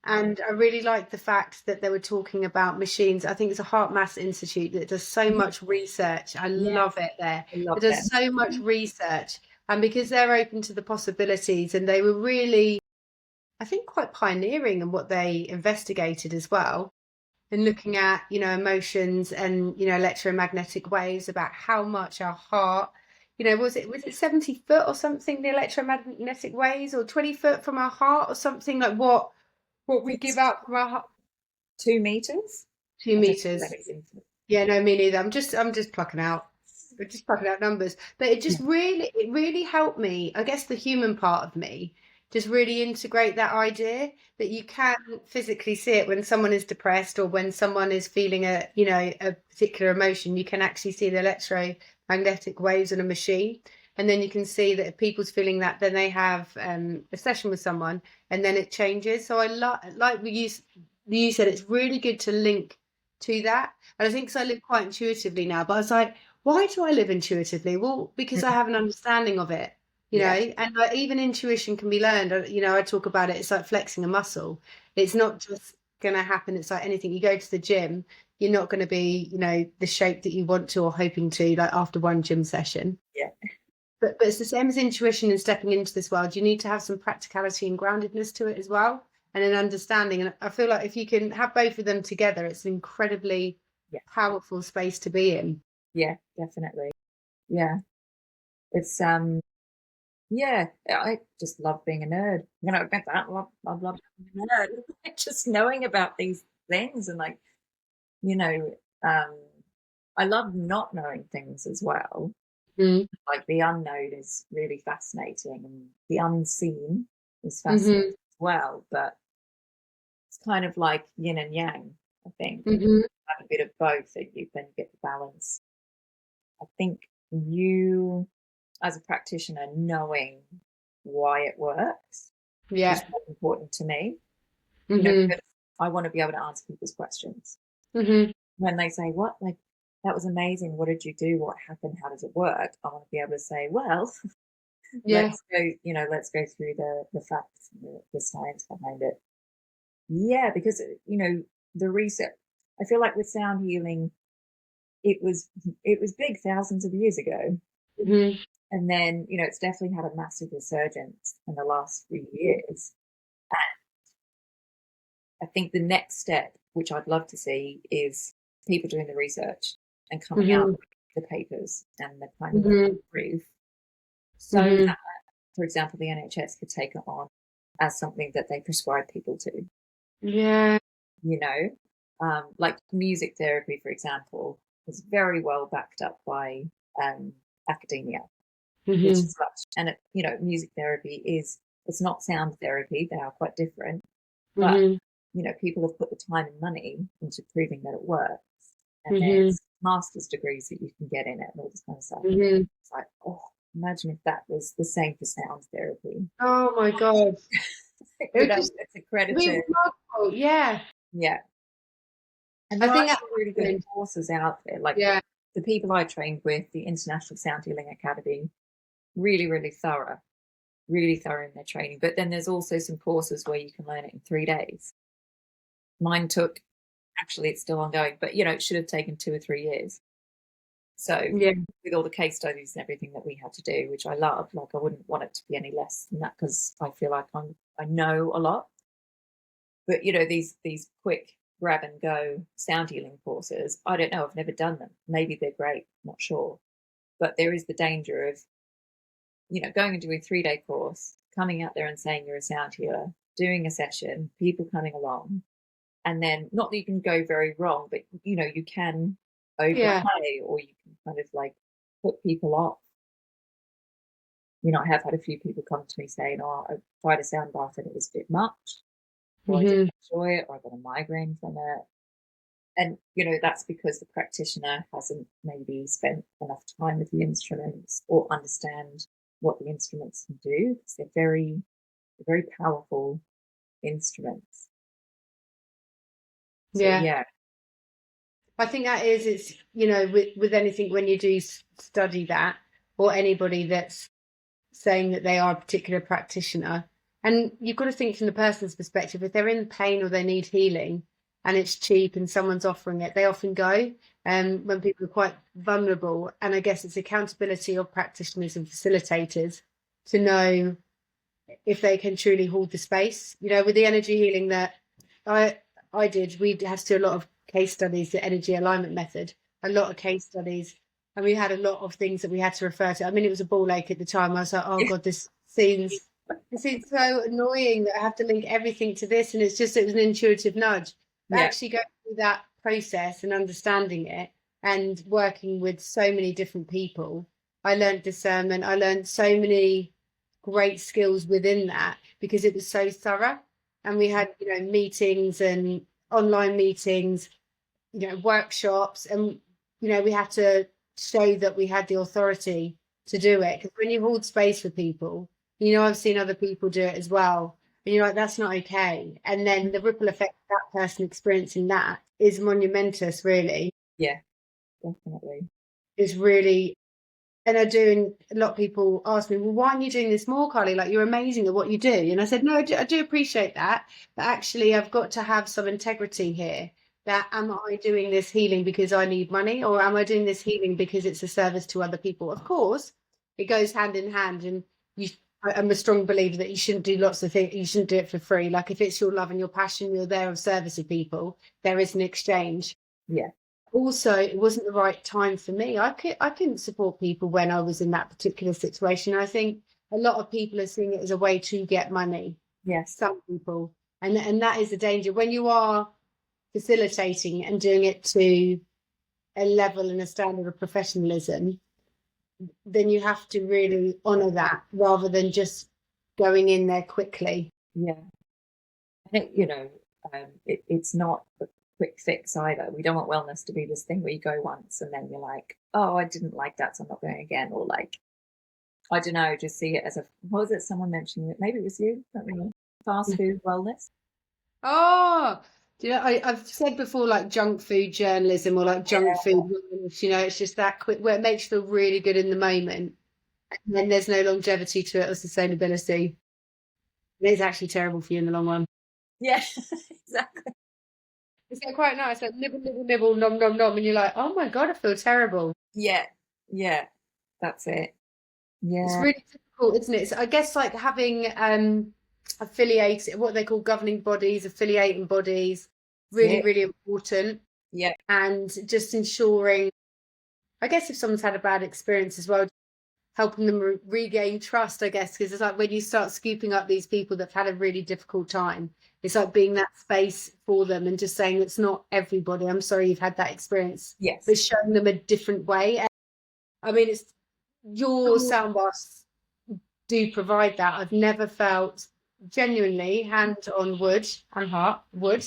And I really liked the fact that they were talking about machines. I think it's a Heart Mass Institute that does so much research. I Yeah, love it there. I love It does them. so much research. And because they're open to the possibilities, and they were really, I think, quite pioneering in what they investigated as well, and looking at, emotions and, electromagnetic waves, about how much our heart, was it 70 foot or something, the electromagnetic waves, or 20 foot from our heart or something, like what we give It's out from our heart? 2 meters. Two I don't know meters. that is into it. Yeah, no, me neither. I'm just plucking out. We're just plucking out numbers. But it really helped me, I guess the human part of me, just really integrate that idea that you can physically see it when someone is depressed, or when someone is feeling a particular emotion. You can actually see the electromagnetic waves in a machine. And then you can see that if people's feeling that, then they have a session with someone, and then it changes. So I like you said, it's really good to link to that. And I think, because I live quite intuitively now, but I was like, why do I live intuitively? Well, because I have an understanding of it, Yeah, and like, even intuition can be learned. I talk about it, it's like flexing a muscle. It's not just going to happen. It's like anything. You go to the gym, you're not going to be, the shape that you want to or hoping to, like after one gym session. yeah, But it's the same as intuition and stepping into this world. You need to have some practicality and groundedness to it as well, and an understanding. And I feel like if you can have both of them together, it's an incredibly yeah, powerful space to be in. yeah, definitely. Yeah, it's yeah. I just love being a nerd. I get that. I love being a nerd. Just knowing about these things and like you know, um, I love not knowing things as well. Mm. Like the unknown is really fascinating, and the unseen is fascinating Hmm. as well. But it's kind of like yin and yang. I think Hmm. have a bit of both, so you then get the balance. I think you, as a practitioner, knowing why it works is Yeah. really important to me. Hmm. Because I want to be able to answer people's questions Hmm. when they say, "What? Like that was amazing. What did you do? What happened? How does it work?" I want to be able to say, "Well, Yeah. let's go through the facts, the science behind it." Yeah, because the research. I feel like with sound healing, it was big thousands of years ago, Hmm. and then it's definitely had a massive resurgence in the last few years. I think the next step, which I'd love to see, is people doing the research and coming out Hmm. the papers and the kind of Mhm. proof, so Mhm. that, for example, the NHS could take it on as something that they prescribe people to, Yeah. you know, like music therapy, for example, is very well backed up by academia, which Mhm. is much, and it, music therapy it's not sound therapy; they are quite different. But Mhm. people have put the time and money into proving that it works, and Mhm. there's master's degrees that you can get in it and all this kind of stuff. Mhm. It's like, oh, imagine if that was the same for sound therapy. Oh my God. It would just It's be accredited. remarkable. Yeah. Yeah. And I there are think some really good courses out there. Like yeah. the people I trained with, the International Sound Healing Academy, really, really thorough in their training. But then there's also some courses where you can learn it in 3 days. Mine took, actually, it's still ongoing, but it should have taken 2 or 3 years. So Yeah. with all the case studies and everything that we had to do, which I love, like I wouldn't want it to be any less than that because I feel like I know a lot. But these quick grab and go sound healing courses, I don't know. I've never done them. Maybe they're great, not sure. But there is the danger of going and doing a 3-day course, coming out there and saying you're a sound healer, doing a session, people coming along, and then not that you can go very wrong, but you can Yeah. overplay, or you can kind of like put people off. I have had a few people come to me saying, "Oh, I tried a sound bath and it was a bit much, or I didn't Mhm. enjoy it, or I got a migraine from it." And that's because the practitioner hasn't maybe spent enough time with the instruments or understand what the instruments can do, because they're very powerful instruments. So Yeah. yeah, I think that is, it's, with anything, when you do study that, or anybody that's saying that they are a particular practitioner, and you've got to think from the person's perspective. If they're in pain or they need healing and it's cheap and someone's offering it, they often go. When people are quite vulnerable, and I guess it's accountability of practitioners and facilitators to know if they can truly hold the space. With the energy healing that I I did, we had to do a lot of case studies, the energy alignment method, a lot of case studies, and we had a lot of things that we had to refer to. I mean, it was a ball ache at the time. I was like, oh God, this seems so annoying that I have to link everything to this. And it was an intuitive nudge. But yeah, actually going through that process and understanding it and working with so many different people, I learned discernment. I learned so many great skills within that because it was so thorough. And we had, meetings and online meetings, workshops, and, we had to show that we had the authority to do it. Because when you hold space for people, I've seen other people do it as well. And you're like, that's not okay. And then the ripple effect of that person experiencing that is monumentous, really. yeah, definitely. Is really, and I do, and a lot of people ask me, well, why aren't you doing this more, Carly? Like, you're amazing at what you do. And I said, no, I do appreciate that. But actually, I've got to have some integrity here. That, am I doing this healing because I need money, or am I doing this healing because it's a service to other people? Of course, it goes hand in hand. And I'm a strong believer that you shouldn't do lots of things. You shouldn't do it for free. Like, if it's your love and your passion, you're there of service of people, there is an exchange. Yeah, Also, it wasn't the right time for me. I couldn't support people when I was in that particular situation. I think a lot of people are seeing it as a way to get money. yes, Some people, and that is the danger when you are facilitating and doing it to a level and a standard of professionalism. Then you have to really honor that rather than just going in there quickly. yeah. I think it's not a quick fix either. We don't want wellness to be this thing where you go once and then you're like, oh, I didn't like that, so I'm not going again, or like, I don't know, just see it as a, what was it? Someone mentioned it. Maybe it was you. Let me know. Fast food wellness. Oh, I've said before, like junk food journalism or like junk Yeah, food wellness, it's just that quick where it makes you feel really good in the moment. And then there's no longevity to it or sustainability. And it's actually terrible for you in the long run. yeah, exactly. It's like quite nice, like nibble, nibble, nibble, nom, nom, nom. And you're like, oh my God, I feel terrible. Yeah, yeah, that's it. It's Yeah, really difficult, isn't it? So I guess like having affiliated, what they call governing bodies, affiliating bodies, that's really, it. really important. Yeah, And just ensuring, I guess if someone's had a bad experience as well, helping them regain trust, I guess, because it's like when you start scooping up these people that've had a really difficult time, it's like being that space for them and just saying it's not everybody. I'm sorry you've had that experience, Yes. but showing them a different way. And, I mean, it's your sound baths do provide that. I've never felt genuinely, hand on wood and heart, wood.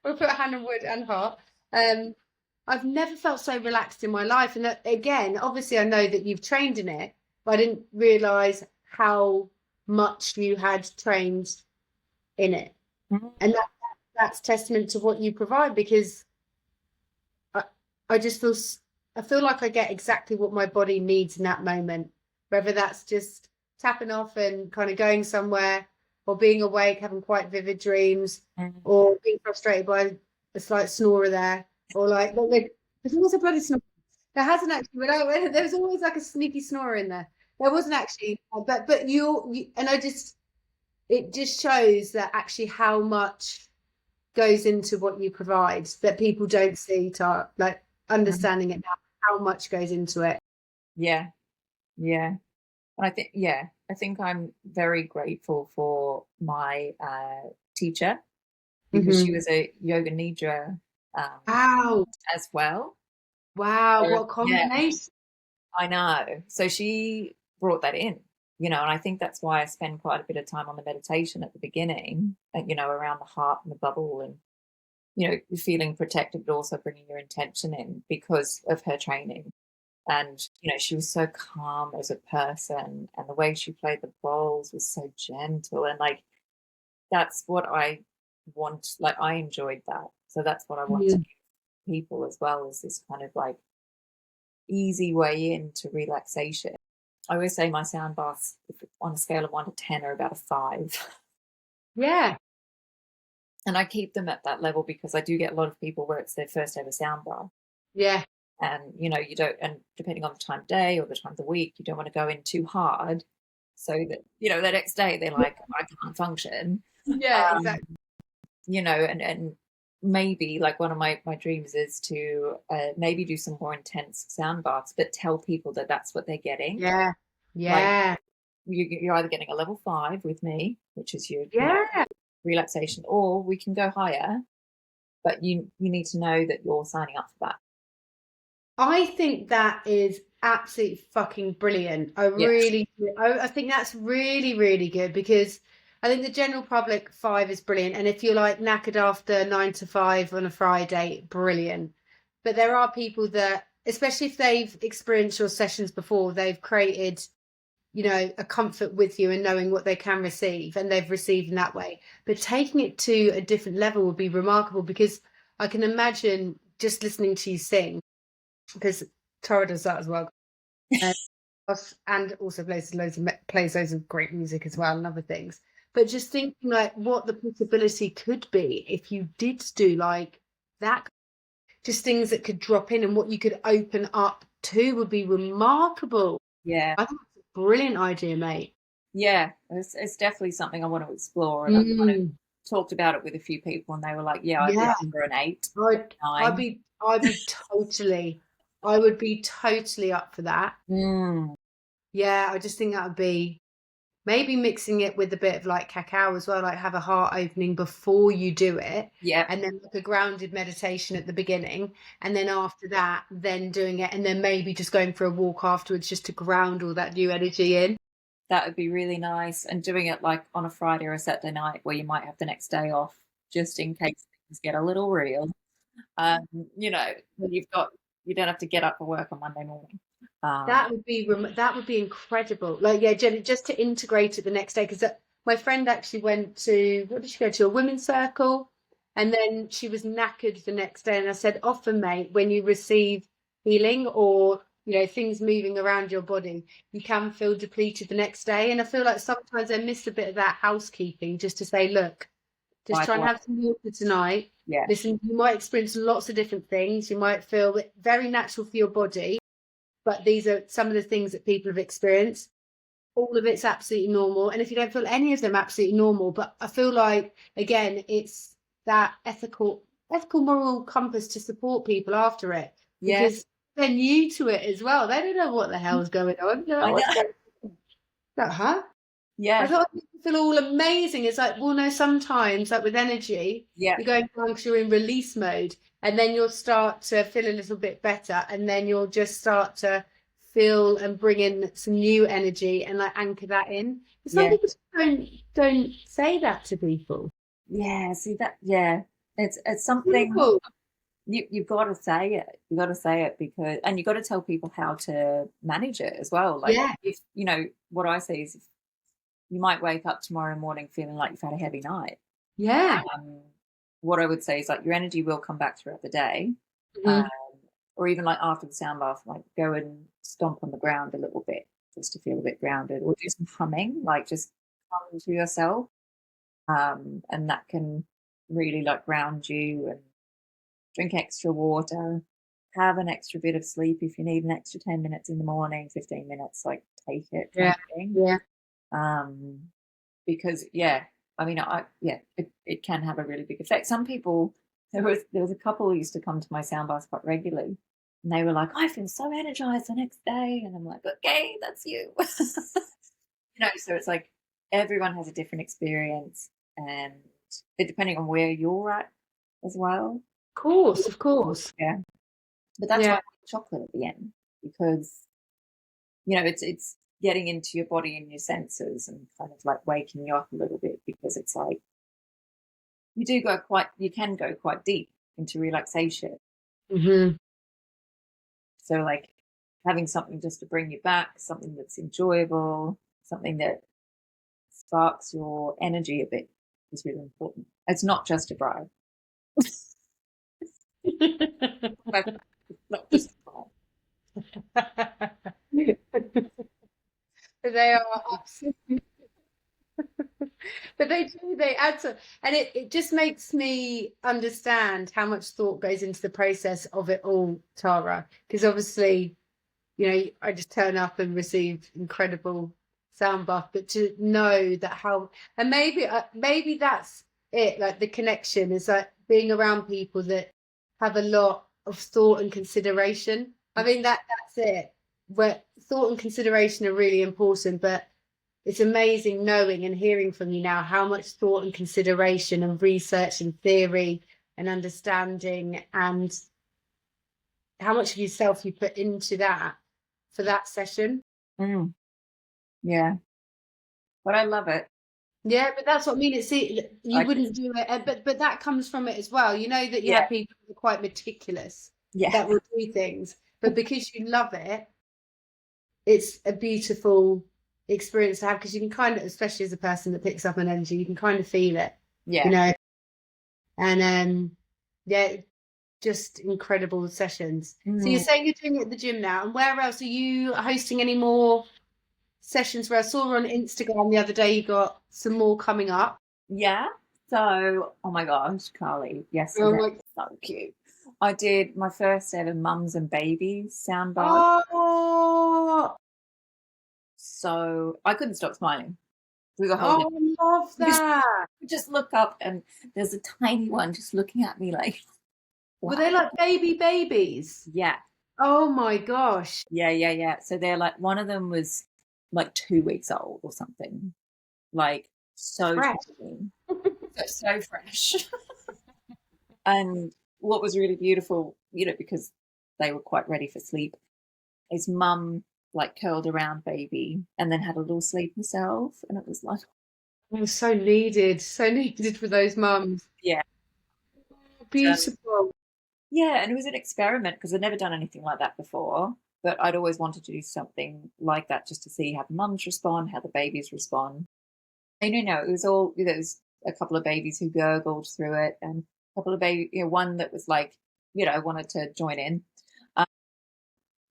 We'll put a hand on wood and heart. I've never felt so relaxed in my life. And that, again, obviously, I know that you've trained in it, but I didn't realize how much you had trained in it. And that's testament to what you provide, because I just I feel like I get exactly what my body needs in that moment, whether that's just tapping off and kind of going somewhere, or being awake, having quite vivid dreams, or being frustrated by a slight snorer there, or like there's always a bloody snore. There hasn't actually, but there was always like a sneaky snorer in there. There wasn't actually, but you and it just shows that actually how much goes into what you provide that people don't see, like understanding it now, how much goes into it. Yeah. And I think I'm very grateful for my teacher, because she was a yoga nidra Wow. as well. Wow, So, what a combination. I know. So she brought that in, and I think that's why I spend quite a bit of time on the meditation at the beginning, around the heart and the bubble, and, feeling protected, but also bringing your intention in because of her training. And, she was so calm as a person, and the way she played the bowls was so gentle. And like, that's what I want. Like, I enjoyed that. So that's what I want to give people as well, is this kind of like easy way into relaxation. I always say my sound baths, on a scale of 1 to 10, are about a 5. Yeah. And I keep them at that level because I do get a lot of people where it's their first ever sound bath. Yeah. And, you don't, and depending on the time of day or the time of the week, you don't want to go in too hard so that, the next day they're like, I can't function. Yeah, exactly. And maybe like one of my dreams is to maybe do some more intense sound baths, but tell people that that's what they're getting. Yeah. Yeah. Like, you're either getting a level 5 with me, which is your Yeah. relaxation, or we can go higher, but you need to know that you're signing up for that. I think that is absolutely fucking brilliant. I think that's really, really good, because I think the general public 5 is brilliant. And if you're like knackered after 9 to 5 on a Friday, brilliant. But there are people that, especially if they've experienced your sessions before, they've created, a comfort with you and knowing what they can receive, and they've received in that way. But taking it to a different level would be remarkable, because I can imagine just listening to you sing, because Tara does that as well, and also plays loads of great music as well and other things. But just thinking like what the possibility could be if you did do like that, just things that could drop in and what you could open up to would be remarkable. Yeah, I think that's a brilliant idea, mate. yeah, it's definitely something I want to explore, and I've kind of talked about it with a few people, and they were like, "Yeah, I'd be up for an 8, 9." I would be totally up for that. Yeah, I just think that would be, maybe mixing it with a bit of like cacao as well, like have a heart opening before you do it. Yeah. And then like a grounded meditation at the beginning. And then after that, then doing it. And then maybe just going for a walk afterwards, just to ground all that new energy in. That would be really nice. And doing it like on a Friday or a Saturday night where you might have the next day off, just in case things get a little real. You don't have to get up for work on Monday morning. That would be incredible. Like, yeah, Jenny, just to integrate it the next day, because my friend actually went to, what did she go to, a women's circle, and then she was knackered the next day. And I said, often, mate, when you receive healing or things moving around your body, you can feel depleted the next day. And I feel like sometimes I miss a bit of that housekeeping, just to say, look, just try and have some water tonight. Yeah. Listen, you might experience lots of different things. You might feel it very natural for your body, but these are some of the things that people have experienced. All of it's absolutely normal. And if you don't feel any of them absolutely normal, but I feel like, again, it's that ethical ethical moral compass to support people after it, Yeah. because they're new to it as well. They don't know what the hell's going on. They're like, I what's know. going on? Like, huh? I Yeah. thought I feel all amazing. It's like, well, no, sometimes, like with energy, Yeah. you're going down because you're in release mode, and then you'll start to feel a little bit better, and then you'll just start to feel and bring in some new energy and like anchor that in. But some Yeah. people just don't say that to people. Yeah. See that? Yeah. It's something Simple. you've got to say it. You've got to say it because, and you've got to tell people how to manage it as well. Like, Yeah, if you know what I say is, if you might wake up tomorrow morning feeling like you've had a heavy night. yeah. Um, what I would say is, like, your energy will come back throughout the day, um, Mhm. or even like after the sound bath, like go and stomp on the ground a little bit just to feel a bit grounded, or do some humming, like just hum to yourself, and that can really like ground you. And drink extra water, have an extra bit of sleep if you need an extra 10 minutes in the morning, 15 minutes, like take it kind Yeah, of thing. yeah. Um, because yeah, I mean, it can have a really big effect. Some people, there was a couple who used to come to my sound bath quite regularly, and they were like, I feel so energized the next day, and I'm like, okay, that's you. So it's like everyone has a different experience, and depending on where you're at as well. Of course. Yeah, but that's why I Yeah. like chocolate at the end, because it's getting into your body and your senses and kind of like waking you up a little bit, because it's like you can go quite deep into relaxation. Hmm. So like having something just to bring you back, something that's enjoyable, something that sparks your energy a bit, is really important. It's not just a bribe. Not just a bribe. They are absolutely, but they do, they add to, and it just makes me understand how much thought goes into the process of it all, Tara. Because obviously, I just turn up and receive incredible sound buff, but to know that how, and maybe that's it, like the connection is like being around people that have a lot of thought and consideration. I mean, that's it. Where thought and consideration are really important, but it's amazing knowing and hearing from you now how much thought and consideration and research and theory and understanding and how much of yourself you put into that for that session. Mm, yeah, but I love it. Yeah, but that's what I mean. You Like, wouldn't do it, but that comes from it as well. You know that you yeah, have people who are quite meticulous yeah, that will do things, but because you love it, it's a beautiful experience to have, because you can kind of, especially as a person that picks up an energy, you can kind of feel it, you yeah, know. And yeah, just incredible sessions. So you're mm, saying you're doing it at the gym now, and where else are you hosting any more sessions? Where I saw on Instagram the other day you got some more coming up. yeah. So, oh my gosh, Carly, Oh yesterday my, was so cute. I did my first ever mums and babies sound bath. oh, So I couldn't stop smiling through the whole day, oh, I love because that. you just look up and there's a tiny one just looking at me like, Were wow. they like babies? Yeah, Oh my gosh. yeah, yeah, yeah. So they're like, one of them was like 2 weeks old or something, like so Fresh. tiny, so fresh. And what was really beautiful, because they were quite ready for sleep, is mum like curled around baby and then had a little sleep herself. And it was like, It was so needed for those mums. yeah. Um, Beautiful. yeah, and it was an experiment because I'd never done anything like that before. But I'd always wanted to do something like that just to see how the mums respond, how the babies respond. And it was all, there was a couple of babies who gurgled through it, and a couple of baby, one that was like, wanted to join in. Um,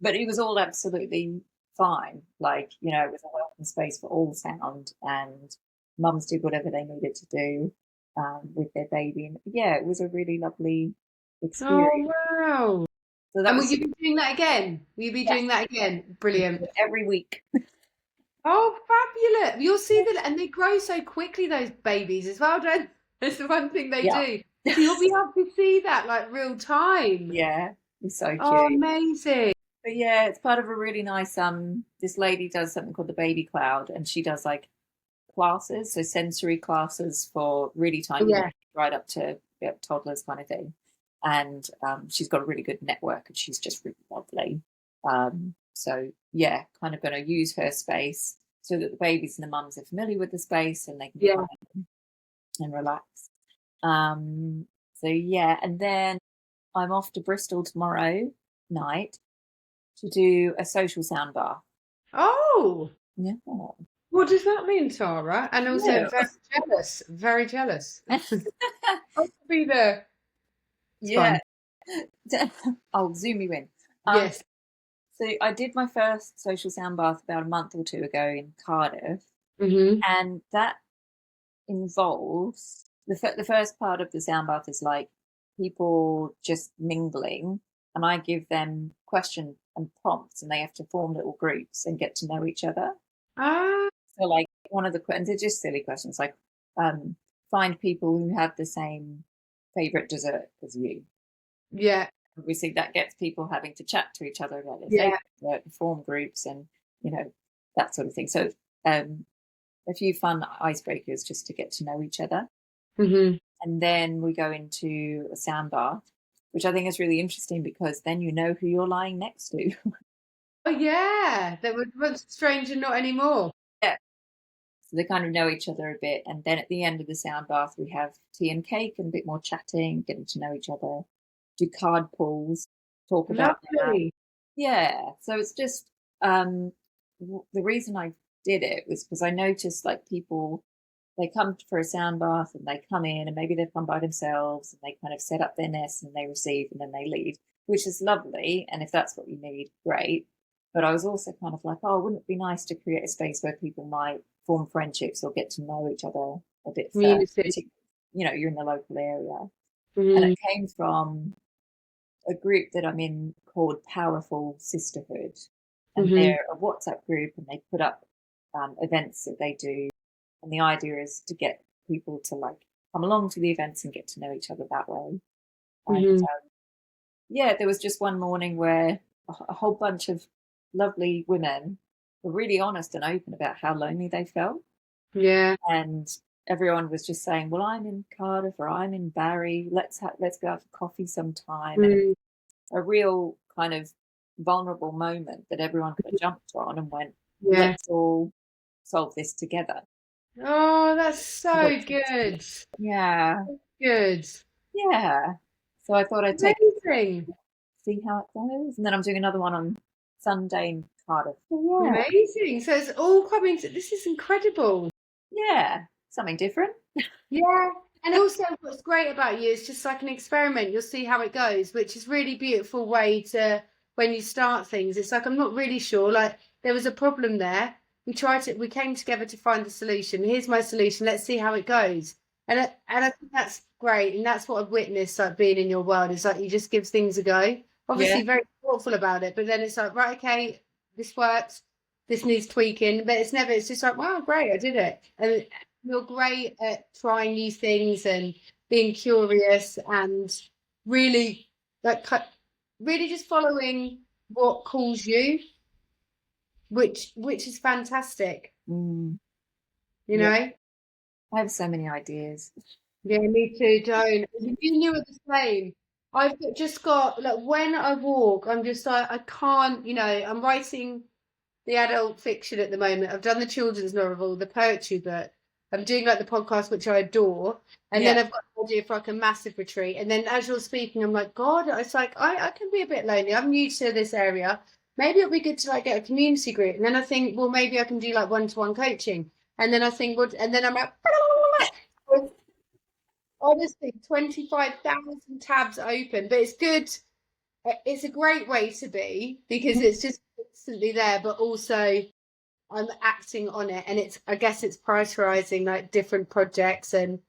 but it was all absolutely fine. Like, it was a welcome space for all sound, and mums did whatever they needed to do with their baby. And yeah, it was a really lovely Oh experience. wow. So that And will was, you be doing that again? Will you be yes, doing that again? Brilliant. every week. Oh, fabulous. You'll see that, and they grow so quickly, those babies as well, don't they? That's the one thing they Yeah. do. So you'll be able to see that like real time. Yeah, it's so Oh, cute. amazing. But yeah, it's part of a really nice this lady does something called the baby cloud, and she does like classes, so sensory classes for really tiny Yeah. babies, right up to toddlers kind of thing. And she's got a really good network, and she's just really lovely. So yeah, kind of going to use her space so that the babies and the mums are familiar with the space and they can Yeah. come in and relax. So yeah, and then I'm off to Bristol tomorrow night to do a social sound bath. Oh, Yeah. what does that mean, Tara? And also Yeah. very jealous. Very jealous. I'll be there. It's Yeah. fun. I'll zoom you in. Yes. So I did my first social sound bath about a month or two ago in Cardiff, Mm-hmm. and that involves the first part of the sound bath is like people just mingling, and I give them questions and prompts, and they have to form little groups and get to know each other. Ah, So like one of the questions, they're just silly questions like find people who have the same favorite dessert as you. yeah. Obviously that gets people having to chat to each other about their Yeah. favorite dessert, form groups, and that sort of thing. So a few fun icebreakers just to get to know each other. Mm-hmm. And then we go into a sound bath, which I think is really interesting because then you know who you're lying next to. Oh, yeah. That was once a stranger, not anymore. Yeah. So they kind of know each other a bit. And then at the end of the sound bath, we have tea and cake and a bit more chatting, getting to know each other, do card pulls, talk about that. Lovely. Yeah. So it's just the reason I did it was because I noticed like people, they come for a sound bath and they come in and maybe they've come by themselves and they kind of set up their nest and they receive and then they leave, which is lovely. And if that's what you need, great. But I was also kind of like, oh, wouldn't it be nice to create a space where people might form friendships or get to know each other a bit first, Community. particularly, you're in the local area. And Mm-hmm. it came from a group that I'm in called Powerful Sisterhood. And Mm-hmm. they're a WhatsApp group and they put up events that they do. And the idea is to get people to like come along to the events and get to know each other that way. And Mm-hmm. yeah, there was just one morning where a whole bunch of lovely women were really honest and open about how lonely they felt. Yeah. And everyone was just saying, well, I'm in Cardiff or I'm in Barry. Let's go out for coffee sometime. And Mm, a real kind of vulnerable moment that everyone kind of jumped on and went, yeah. let's all solve this together. Oh, that's so good. Yeah, Good. yeah. So I thought I'd take Amazing. see how it goes, and then I'm doing another one on Sunday in Cardiff. So yeah, Amazing. So it's all coming to this is incredible. yeah, something different. Yeah. And also what's great about you is just like an experiment. You'll see how it goes, which is really beautiful way to when you start things. It's like I'm not really sure. Like there was a problem there. We came together to find the solution. Here's my solution. Let's see how it goes. And I think that's great. And that's what I've witnessed like being in your world. It's like you just give things a go. Yeah, Obviously very thoughtful about it, but then it's like, right, okay, this works, this needs tweaking. But it's just like, wow, great, I did it. And you're great at trying new things and being curious and really like really just following what calls you, which is fantastic, mm, you yeah. know. I have so many ideas. Yeah, me too. Don't you knew it the same. Just got like when I walk, I'm just like I can't. I'm writing the adult fiction at the moment. I've done the children's novel, the poetry book. I'm doing like the podcast, which I adore. And then Yeah, I've got an idea for like a massive retreat. And then as you're speaking, I'm like, God, it's like I can be a bit lonely. I'm new to this area. Maybe it'll be good to like get a community group. And then I think, well, maybe I can do like one-to-one coaching. And then I think, what? And then I'm like, honestly, 25,000 tabs open. But it's good. It's a great way to be because it's just constantly there, but also I'm acting on it, and I guess it's prioritizing like different projects and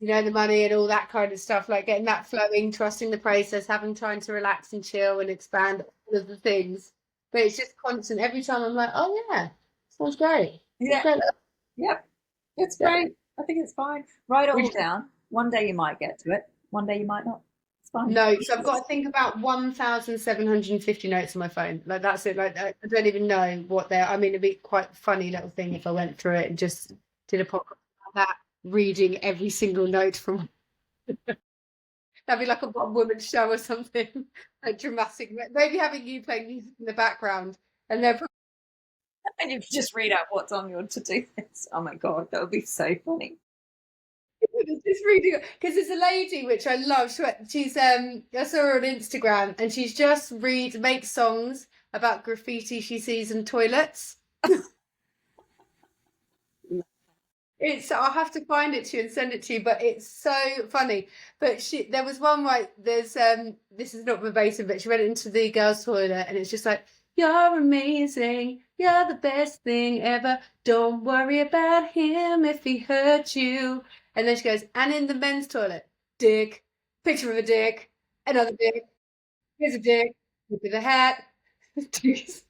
the money and all that kind of stuff, like getting that flowing, trusting the process, having time to relax and chill and expand all of the things. But it's just constant. Every time I'm like, oh yeah, sounds great. Sounds yeah, great. yep. It's Yeah. great. I think it's fine. Write it all Which down. One day you might get to it. One day you might not. It's fine. Notes. I've got to think about 1,750 notes on my phone. Like that's it. Like I don't even know what they're. I mean, it'd be quite a funny little thing if I went through it and just did a podcast about that, reading every single note from. That'd be like a one woman show or something. Like dramatic. Maybe having you playing music in the background, and they're And you can just read out what's on your to-do list. Oh my God, that would be so funny. just reading because there's a lady which I love. She's I saw her on Instagram and she's just makes songs about graffiti she sees in toilets. I'll have to find it to you and send it to you, but it's so funny. But there was one right. There's this is not verbatim, but she went into the girls' toilet and it's just like, "You're amazing, you're the best thing ever. Don't worry about him if he hurt you." And then she goes, "And in the men's toilet, dick, picture of a dick, another dick, here's a dick, look at the hat, dick."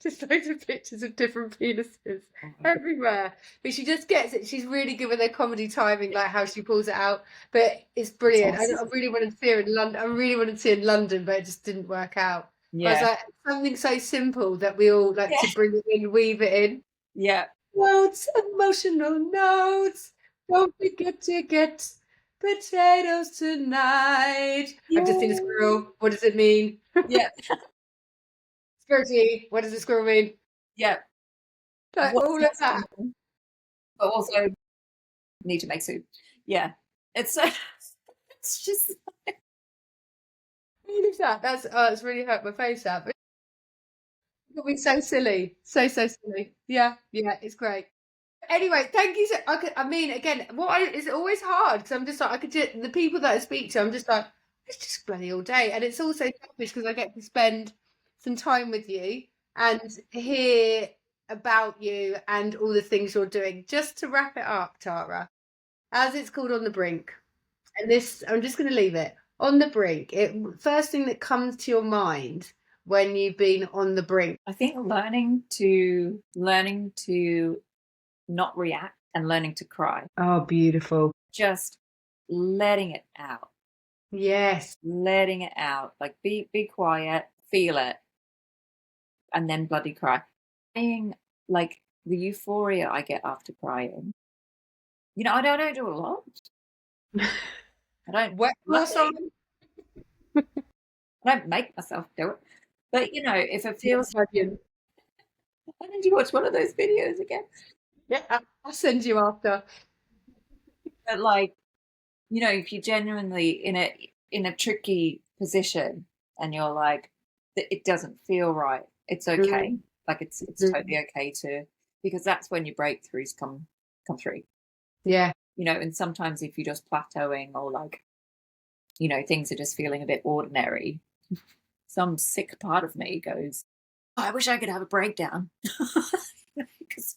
Just loads of pictures of different penises everywhere. But she just gets it. She's really good with her comedy timing, like how she pulls it out. But it's brilliant. Awesome. I really wanted to see her in London. I really wanted to see her in London, but it just didn't work out. Yeah. I was like, something so simple that we all like to bring it in, weave it in. Yeah. Notes, emotional notes. Don't forget to get potatoes tonight. I've just seen a squirrel. What does it mean? Yeah. Skirty. What does the squirrel mean? Yeah. Like, all of that. But also need to make soup. Yeah. It's just All of that. It's really hurt my face out. But it'll be so silly. So silly. Yeah, it's great. Anyway, thank you. I mean, again, it's always hard because I'm just like, the people that I speak to, I'm just like, it's just bloody all day. And it's also selfish because I get to spend some time with you and hear about you and all the things you're doing. Just to wrap it up, Tara, as it's called On the Brink, and this, I'm just going to leave it on the brink. First thing that comes to your mind when you've been on the brink. I think learning to not react and learning to cry. Oh, beautiful. Just letting it out. Yes. Letting it out. Like be quiet, feel it, and then bloody cry. Crying, like the euphoria I get after crying. You know, I don't do a lot. I don't Wet I don't make myself do it. But you know, if it feels why did you watch one of those videos again? Yeah, I'll send you after. But like, you know, if you're genuinely in a tricky position and you're like, it doesn't feel right, it's okay. Like it's totally okay because that's when your breakthroughs come through. Yeah. You know, and sometimes if you're just plateauing or like, you know, things are just feeling a bit ordinary, some sick part of me goes, oh, I wish I could have a breakdown. Because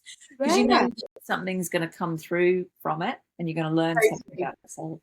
you know something's going to come through from it and you're going to learn something about yourself.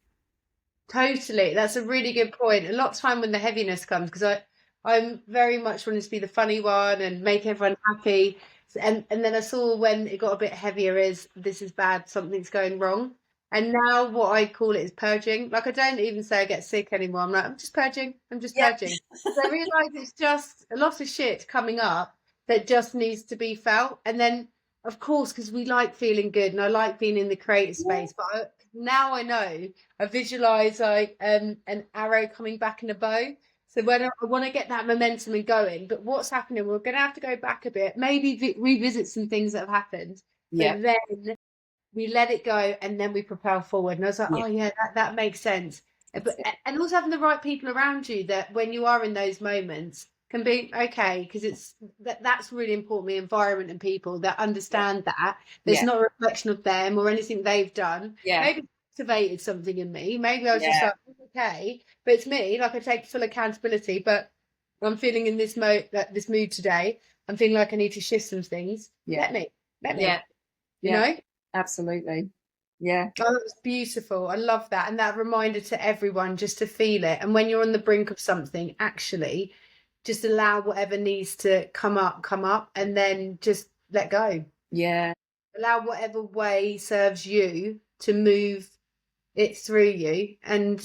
Totally. That's a really good point. A lot of time when the heaviness comes, because I'm very much wanting to be the funny one and make everyone happy. And then I saw when it got a bit heavier this is bad, something's going wrong. And now what I call it is purging. Like I don't even say I get sick anymore. I'm like, I'm just purging. Purging. So I realise it's just a lot of shit coming up that just needs to be felt. And then, of course, because we like feeling good and I like being in the creative space. But now I know, I visualise like an arrow coming back in a bow. So when I want to get that momentum and going, but what's happening? We're going to have to go back a bit, maybe revisit some things that have happened. Yeah. But then we let it go and then we propel forward. And I was like, oh yeah, that makes sense. And also having the right people around you that when you are in those moments can be okay, because that's really important. The environment and people that understand that there's not a reflection of them or anything they've done. Maybe it activated something in me. Maybe I was just like, okay, but it's me. Like I take full accountability, but I'm feeling in this mood today. I'm feeling like I need to shift some things. Let me. You know? Absolutely. Yeah. Oh, that's beautiful. I love that. And that reminder to everyone just to feel it. And when you're on the brink of something, actually just allow whatever needs to come up, and then just let go. Yeah. Allow whatever way serves you to move it through you. And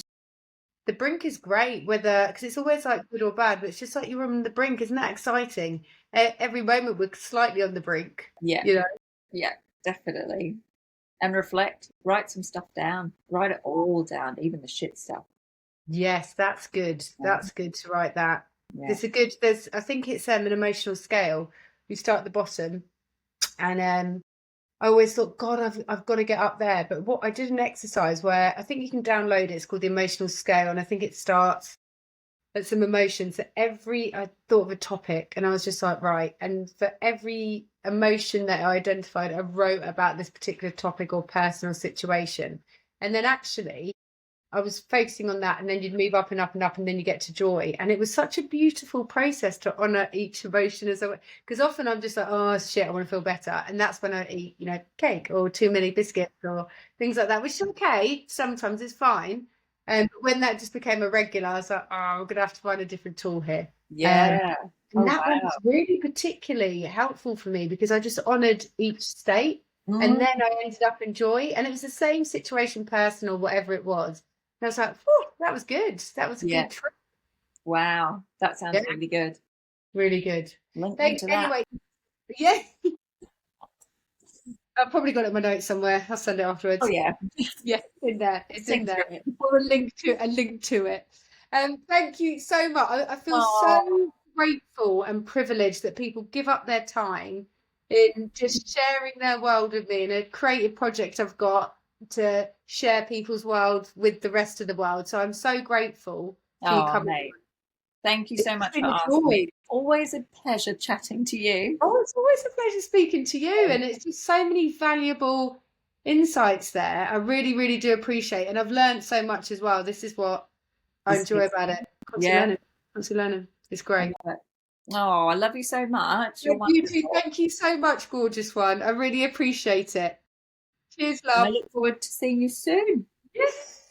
the brink is great, whether, because it's always like good or bad, but it's just like you're on the brink. Isn't that exciting? Every moment we're slightly on the brink. Yeah. You know? Yeah, definitely. And reflect, write some stuff down, write it all down, even the shit stuff. Yes, that's good. That's good to write that. Yeah. There's I think it's an emotional scale. You start at the bottom, and I always thought, God, I've got to get up there. But what I did an exercise where I think you can download it. It's called the emotional scale, and I think it starts at some emotions. So I thought of a topic, and I was just like, right. And for every emotion that I identified, I wrote about this particular topic or personal situation. And then actually, I was focusing on that, and then you'd move up and up and up, and then you get to joy. And it was such a beautiful process to honor each emotion as I, because often I'm just like, oh shit, I want to feel better, and that's when I eat, cake or too many biscuits or things like that, which is okay. Sometimes it's fine. And when that just became a regular, I was like, oh, I'm gonna have to find a different tool here. Yeah. And that one was really particularly helpful for me because I just honored each state. And then I ended up in joy, and it was the same situation, personal, whatever it was. And I was like, that was good. That was a good trip. Wow. That sounds really good. Really good. Link me to anyway, yeah. I've probably got it in my notes somewhere. I'll send it afterwards. Oh yeah. Yeah, in there. It's in there. Or a link to it. Thank you so much. I feel so grateful and privileged that people give up their time in just sharing their world with me in a creative project I've got to share people's world with the rest of the world. So I'm so grateful for you coming. Mate. Thank you so much for asking me. Always a pleasure chatting to you. Oh, it's always a pleasure speaking to you. And it's just so many valuable insights there. I really, really do appreciate it. And I've learned so much as well. This is what I enjoy about it. Constantly learning. It's great. Oh, I love you so much. You too. Thank you so much, gorgeous one. I really appreciate it. Cheers, love. And I look forward to seeing you soon. Yes.